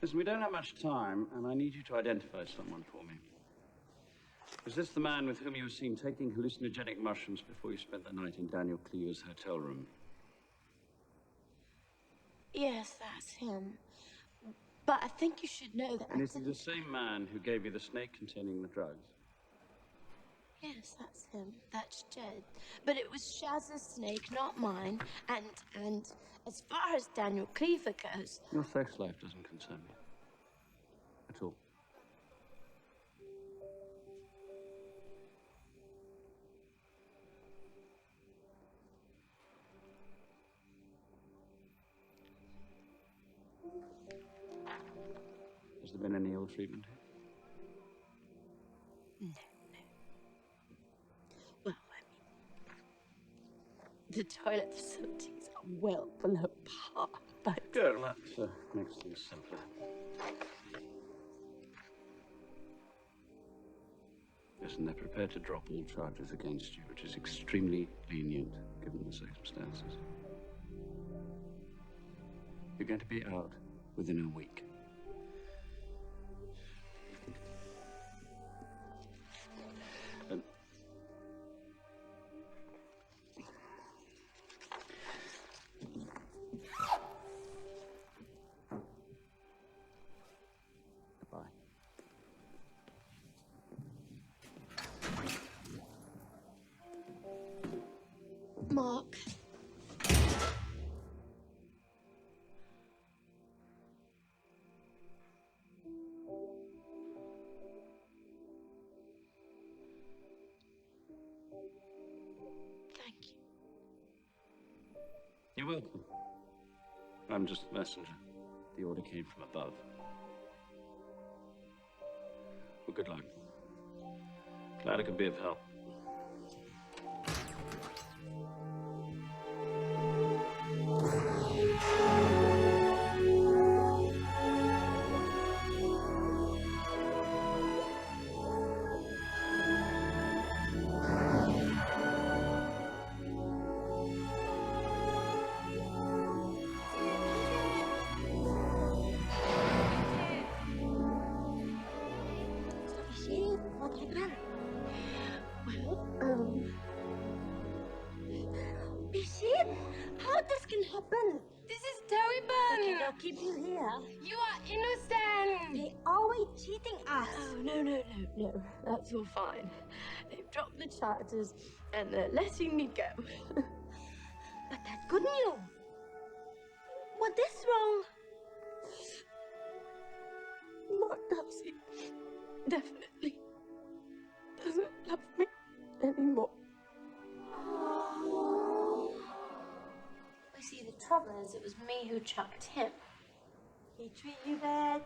Listen, we don't have much time, and I need you to identify someone for me. Is this the man with whom you were seen taking hallucinogenic mushrooms before you spent the night in Daniel Cleaver's hotel room? Yes, that's him. But I think you should know that And is he the same man who gave you the snake containing the drugs? Yes, that's him. That's Jed. But it was Shaz's snake, not mine. And as far as Daniel Cleaver goes... Your sex life doesn't concern me. At all. Has there been any ill treatment here? No. Well, I mean, the toilet facilities are well below par, but... Good, well, that makes things simpler. Yes, and they're prepared to drop all charges against you, which is extremely lenient given the circumstances. You're going to be out within a week. And goodbye. Mark. Thank you. You're welcome. I'm just the messenger. The order came from above. Well, good luck. Glad I could be of help. Bishop, how this can happen? This is terrible. Okay, they'll keep you here. You are innocent. They always cheating us. Oh, no. That's all fine. They've dropped the charges and they're letting me go. But that's good news. What is wrong? Mark Darcy definitely doesn't love me anymore. You see, the trouble is, it was me who chucked him. He treat you bad?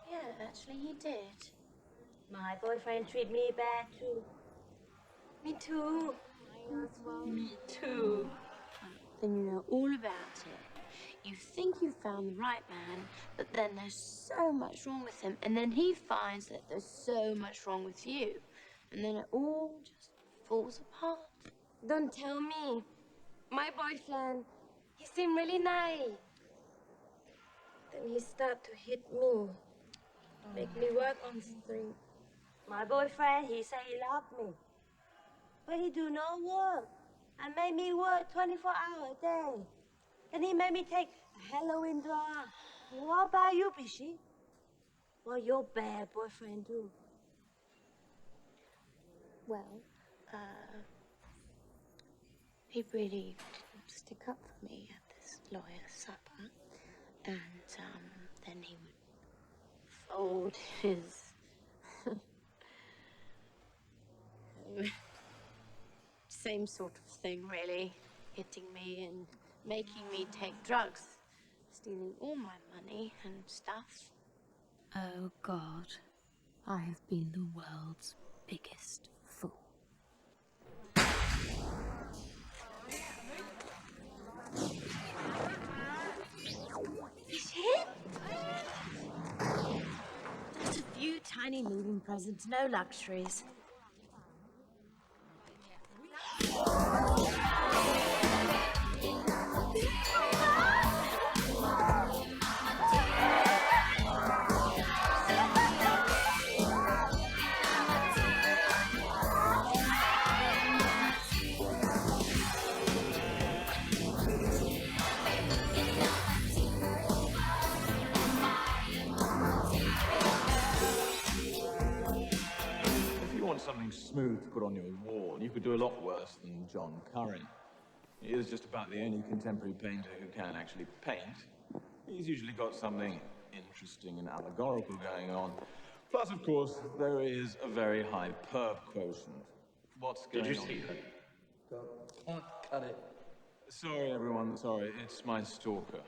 Yeah, actually, he did. My boyfriend treat me bad too. Me too. Me too. Then you know all about it. You think you found the right man, but then there's so much wrong with him, and then he finds that there's so much wrong with you, and then it all just falls apart. Don't tell me. My boyfriend, he seemed really nice. Then he start to hit me. Make me work on street. My boyfriend, he say he loved me. But he do no work. And made me work 24 hours a day. Then he made me take a Halloween drug. What about you, Bishi? What your bad boyfriend do? Well, he really didn't stick up for me at this lawyer's supper. And, then he would fold his... same sort of thing, really. Hitting me and making me take drugs. Stealing all my money and stuff. Oh, God. I have been the world's biggest fool. Just a few tiny moving presents, no luxuries. If you want something smooth to put on your wall, you could do a lot worse than John Curran. He is just about the only contemporary painter who can actually paint. He's usually got something interesting and allegorical going on. Plus, of course, there is a very high perv quotient. What's going on? Did you see her? Cut it. Sorry, everyone. Sorry. It's my stalker.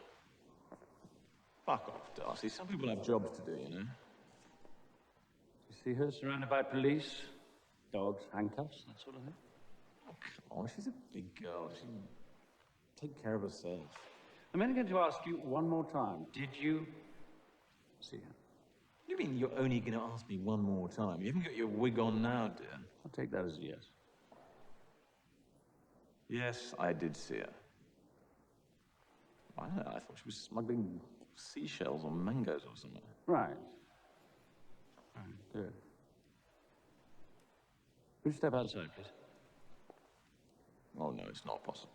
Fuck off, Darcy. Some people have jobs to do, you know? You see her surrounded by police, dogs, handcuffs, that sort of thing? Oh, come on. She's a big girl. She can take care of herself. I'm only going to ask you one more time. Did you see her? What do you mean you're only going to ask me one more time? You haven't got your wig on now, dear. I'll take that as a yes. Yes, I did see her. I thought she was smuggling seashells or mangoes or something. Right. Good. Would you step outside, please? Oh, no, it's not possible.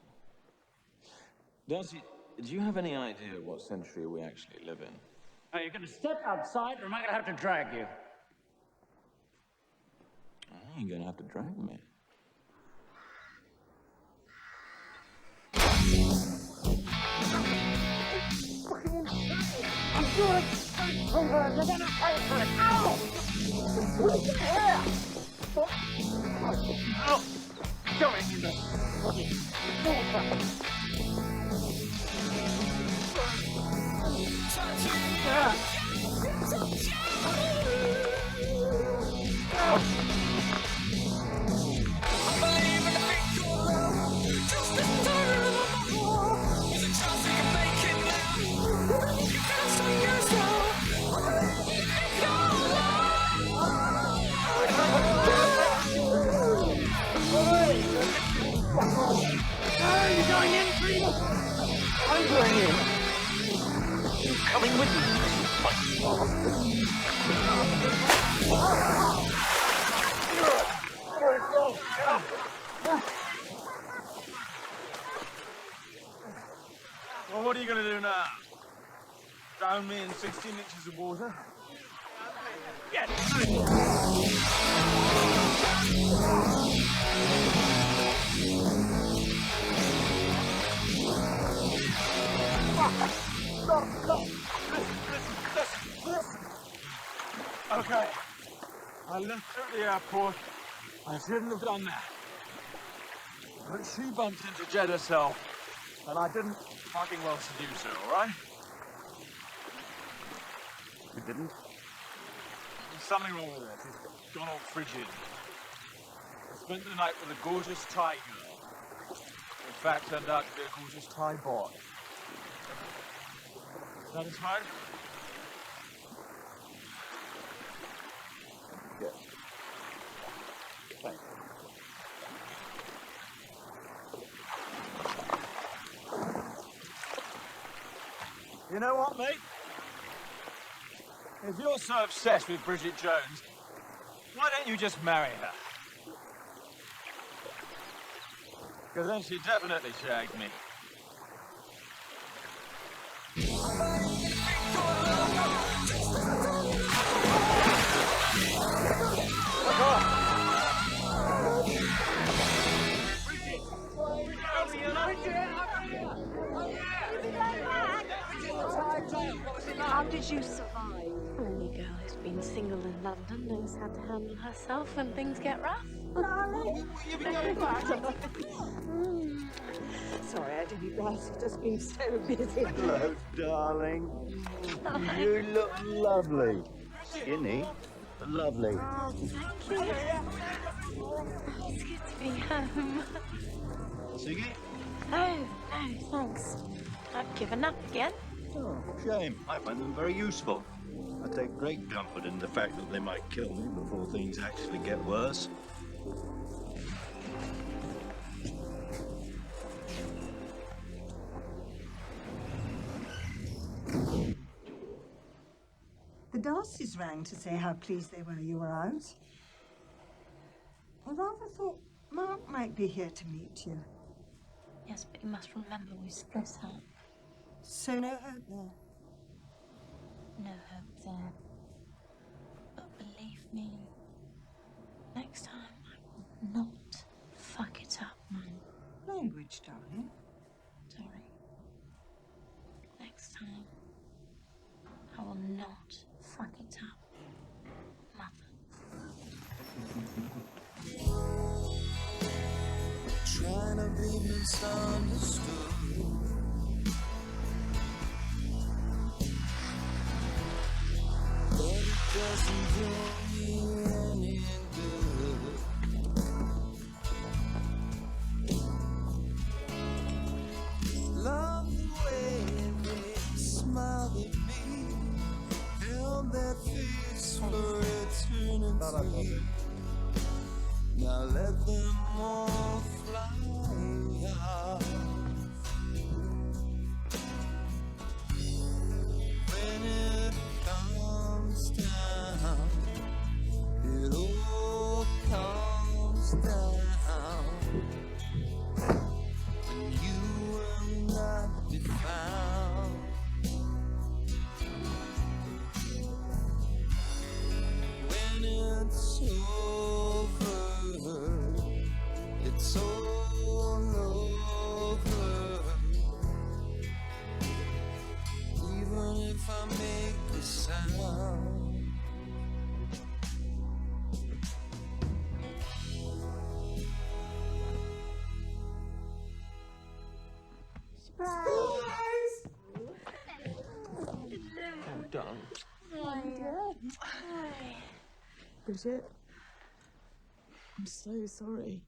Darcy, do you have any idea what century we actually live in? Are you going to step outside, or am I going to have to drag you? Oh, you're going to have to drag me. I'm doing it over. You're gonna pay for it. Ow! What the hell? Oh! Show me this. Are you going in, Frida? I'm going in. You're coming with me. Well, what are you going to do now? Drown me in 16 inches of water? Get Listen. Okay. I left her at the airport. I shouldn't have done that. But she bumped into Jed herself, and I didn't fucking well seduce her, all right? You didn't? There's something wrong with her. She's gone all frigid. I spent the night with a gorgeous Thai girl. In fact, turned out to be a gorgeous Thai boy. Satisfied? Yes. Thank you. You know what, mate? If you're so obsessed with Bridget Jones, why don't you just marry her? Because then she definitely shagged me. How did you survive? Any girl who's been single in London knows how to handle herself when things get rough. Darling, sorry, I didn't realize you've just been so busy. Hello, darling. You look lovely. Skinny, but lovely. Oh, thank you. It's good to be home. Siggy? No, thanks. I've given up again. Oh, shame. I find them very useful. I take great comfort in the fact that they might kill me before things actually get worse. The Darcys rang to say how pleased they were you were out. I rather thought Mark might be here to meet you. Yes, but you must remember we split up. So no hope there. No hope there. But believe me, next time I will not fuck it up, Mum. Language, darling. Sorry. Next time, I will not fuck it up, Mother. Trying to be misunderstood. But it doesn't do me any good. Love the way it smiled at me, held that fear. free. Now let them all fly out. When it comes down, it all comes down. And you will not be found. When it's over, it's all over. Even if I make a sound. Oh, darling. Bridget, I'm so sorry.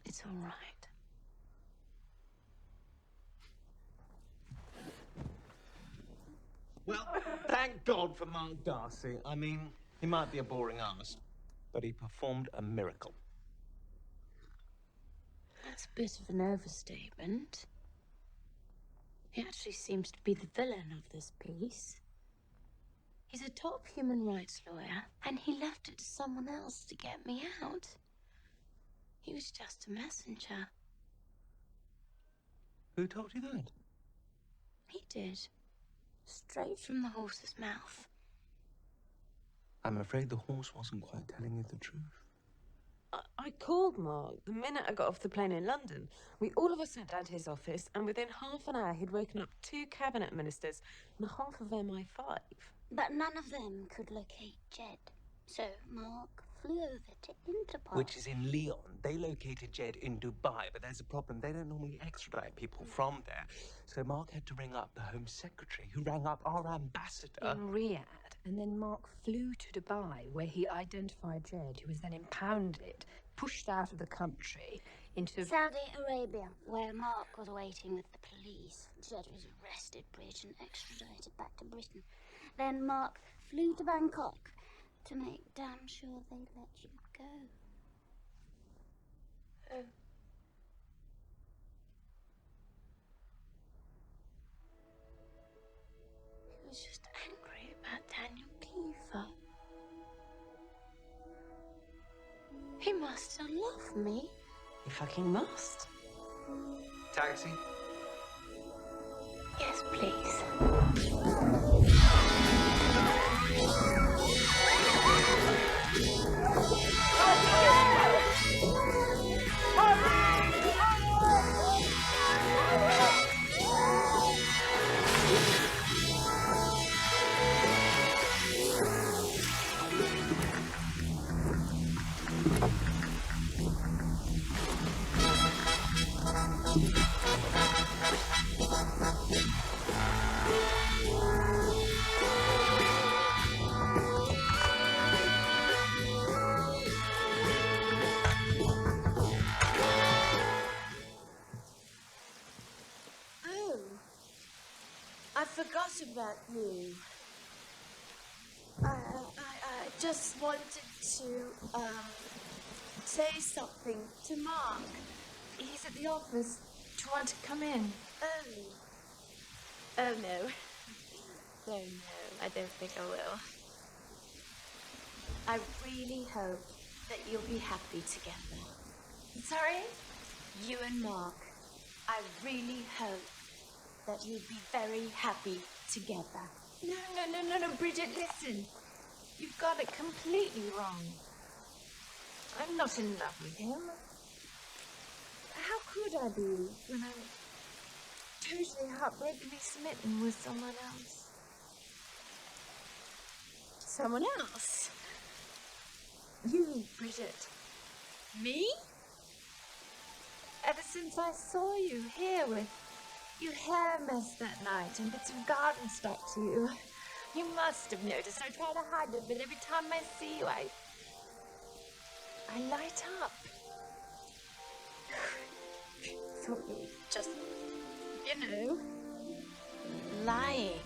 It's all right. Well, thank God for Mark Darcy. I mean, he might be a boring ass, but he performed a miracle. That's a bit of an overstatement. He actually seems to be the villain of this piece. He's a top human rights lawyer, and he left it to someone else to get me out. He was just a messenger. Who told you that? He did. Straight from the horse's mouth. I'm afraid the horse wasn't quite telling you the truth. I called Mark the minute I got off the plane in London. We all of us sat down to his office, and within half an hour he'd woken up 2 cabinet ministers and half of MI5. But none of them could locate Jed. So Mark flew over to Interpol. Which is in Leon. They located Jed in Dubai, but there's a problem. They don't normally extradite people from there. So Mark had to ring up the Home Secretary, who rang up our ambassador. In Riyadh. And then Mark flew to Dubai, where he identified Jed, who was then impounded, pushed out of the country into Saudi Arabia, where Mark was waiting with the police. Jed was arrested, Bridge, and extradited back to Britain. Then Mark flew to Bangkok to make damn sure they let you go. Oh. He was just angry about Daniel Cleaver. He must still love me. He fucking must. Taxi? Yes, please. Oh, I forgot about you. I just wanted to, say something to Mark. He's at the office. Do you want to come in? Oh, no. No, I don't think I will. I really hope that you'll be happy together. Sorry? You and Mark. I really hope that you'll be very happy together. No, Bridget, listen. You've got it completely wrong. I'm not in love with him. How could I be when I'm totally heartbrokenly smitten with someone else? Someone else? You, Bridget. Me? Ever since I saw you here with your hair messed that night and bits of garden stuck to you, you must have noticed. I try to hide it, but every time I see you, I light up. Thought you were just, lying.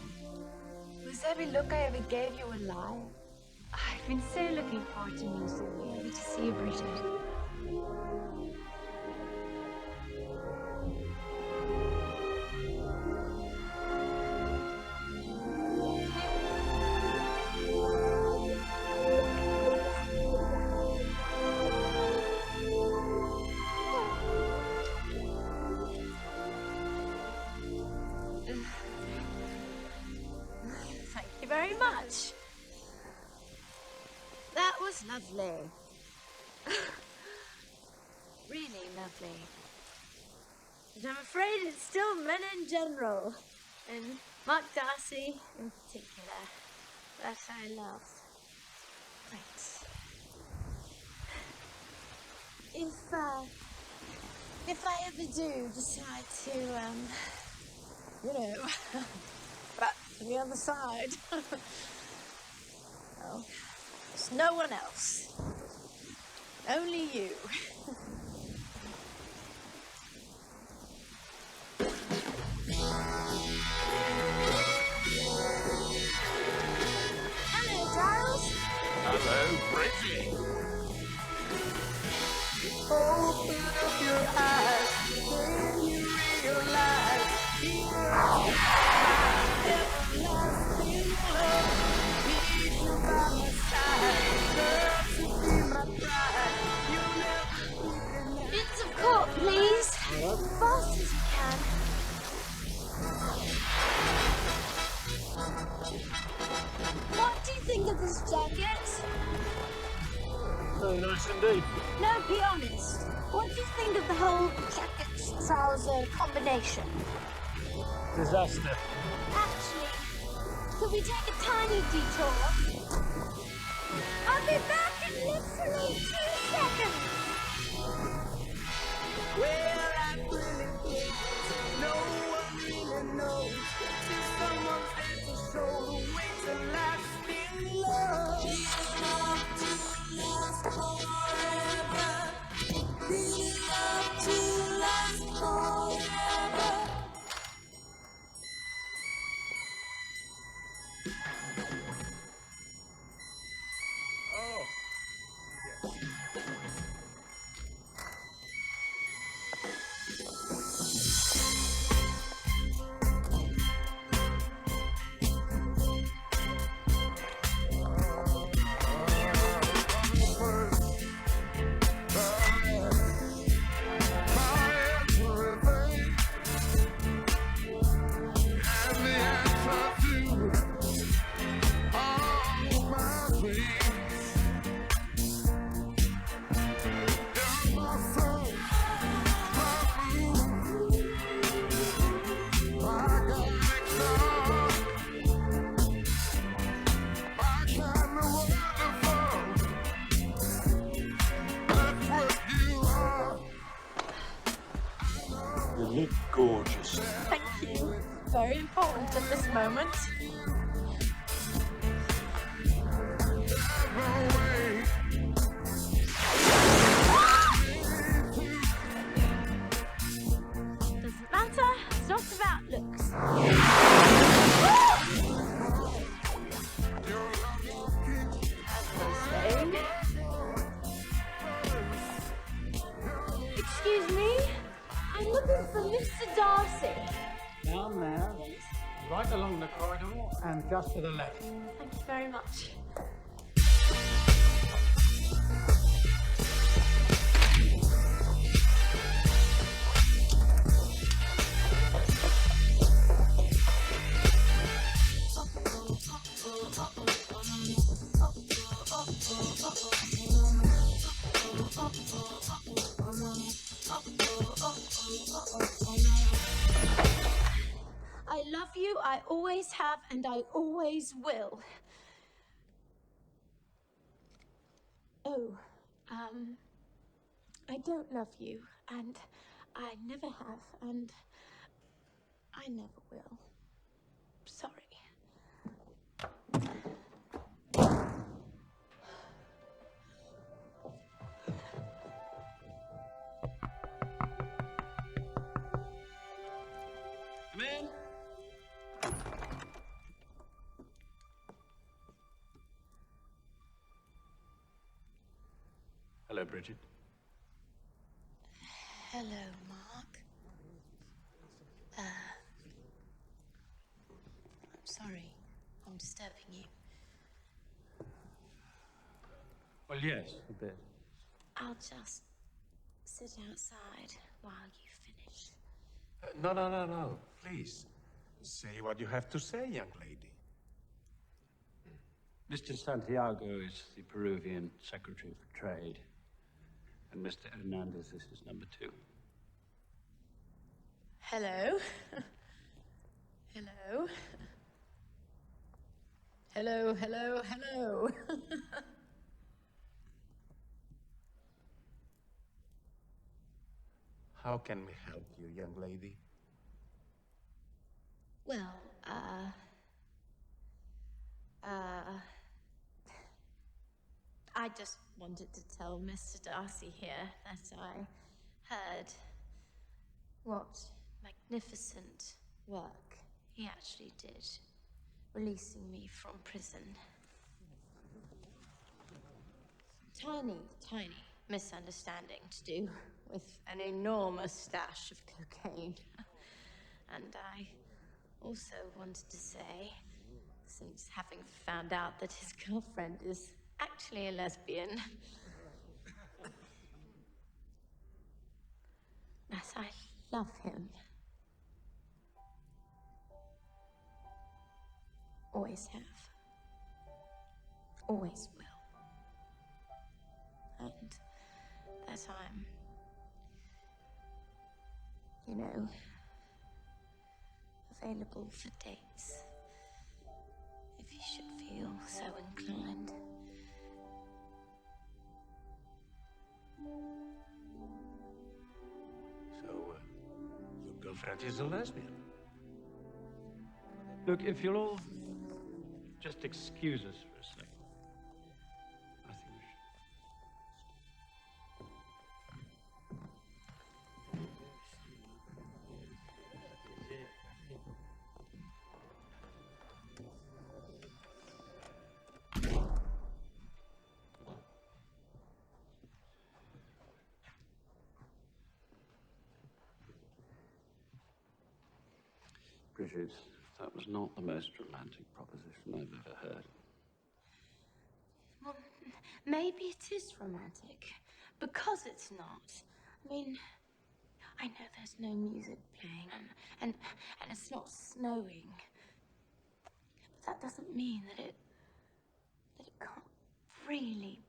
Was every look I ever gave you a lie? I've been so looking forward to meeting you. Good to see you, Bridget. Thank you very much. That was lovely. Really lovely. But I'm afraid it's still men in general, and Mark Darcy in particular, that I love. Right. If I ever do decide to, you know, back to the other side, well, there's no one else. Only you. Hello, Giles. Hello, Bridgie. Open up your eyes, then you realize everlasting love. Need you by my side, girl, to be my bride. You'll never be Bits of cork, please. Fast as you can. What do you think of this jacket? Very nice indeed. No, be honest. What do you think of the whole jacket-trouser combination? Disaster. Actually, could we take a tiny detour? I'll be back in literally 2 seconds. well, I really think no one really knows. Till someone's there to show the way to lasting love. Love to last forever. Really love to last forever. Oh. You look gorgeous. Thank you. Very important at this moment. Doesn't matter. It's not about looks. Excuse me. I'm looking for Mr. Darcy. Down there, right along the corridor, and just to the left. Thank you very much. I love you, I always have, and I always will. Oh, I don't love you, and I never have, and I never will. Sorry. Come in. Bridget. Hello, Mark. I'm sorry. I'm disturbing you. Well, yes, a bit. I'll just sit outside while you finish. No. Please, say what you have to say, young lady. Mr. Santiago is the Peruvian Secretary for Trade. And Mr. Hernandez is his number 2. Hello. Hello. Hello. How can we help you, young lady? Well, I just wanted to tell Mr. Darcy here that I heard what magnificent work he actually did, releasing me from prison. Tiny misunderstanding to do with an enormous stash of cocaine. And I also wanted to say, since having found out that his girlfriend is actually a lesbian, that I love him. Always have. Always will. And that I'm, available for dates. If you should feel so inclined. So, your girlfriend is a lesbian? Look, if you'll all just excuse us for a second. I think we should. Bridget, that was not the most romantic proposition I've ever heard. Well, maybe it is romantic. Because it's not. I mean, I know there's no music playing and it's not snowing. But that doesn't mean that it can't really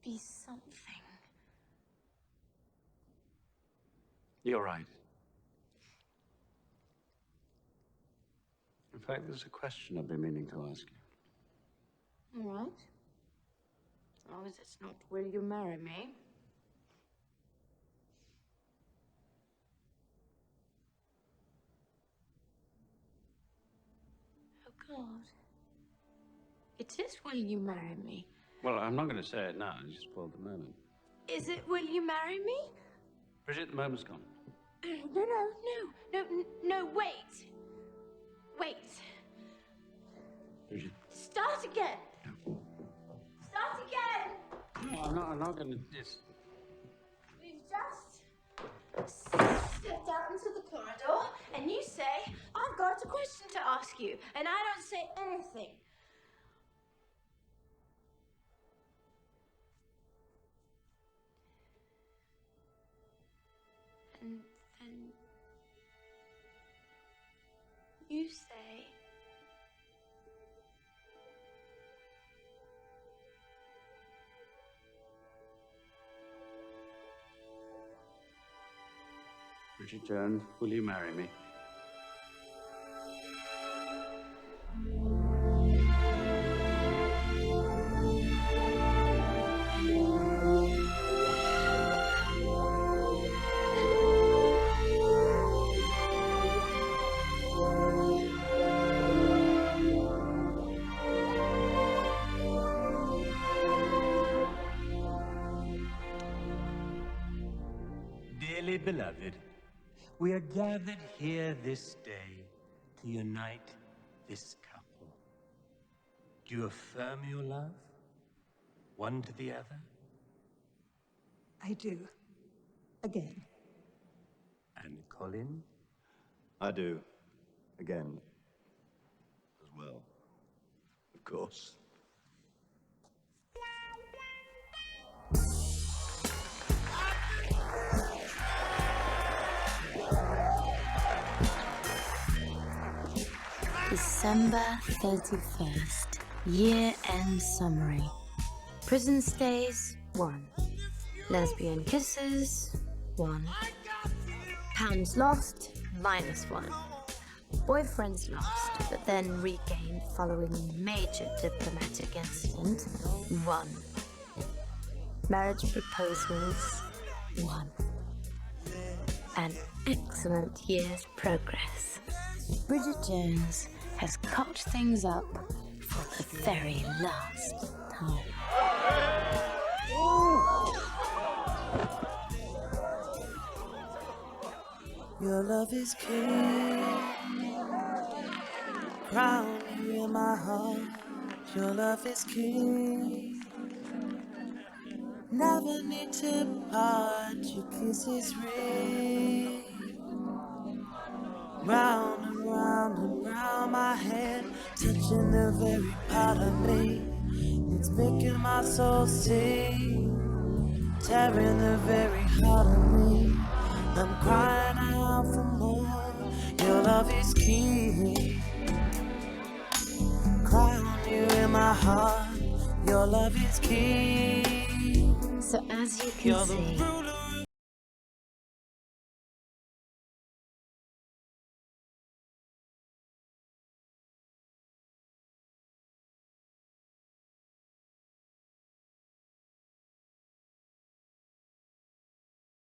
be something. You're right. In fact, there's a question I've been meaning to ask you. All right. As long as it's not, will you marry me? Oh, God. It is, will you marry me? Well, I'm not going to say it now. You spoiled the moment. Is it, will you marry me? Bridget, the moment's gone. No, wait. Wait. Bridget. Start again. Start again. No, I'm not going to just... We've just stepped out into the corridor, and you say, I've got a question to ask you, and I don't say anything. And then you say, Bridget Jones, will you marry me? Dearly beloved, we are gathered here this day to unite this couple. Do you affirm your love, one to the other? I do. Again. And Colin? I do. Again. As well. Of course. December 31st, year-end summary. Prison stays, 1. Lesbian kisses, 1. Pounds lost, -1. Boyfriends lost, but then regained following major diplomatic incident, 1. Marriage proposals, 1. An excellent year's progress. Bridget Jones has cocked things up for the very last time. Your love is king, crown you in my heart. Your love is king, never need to part. Your kisses ring, round and round and round my head, touching the very part of me. It's making my soul sing, tearing the very heart of me. I'm crying out for more. Your love is king, crown you in my heart. Your love is king. So as you can You're the see, ruler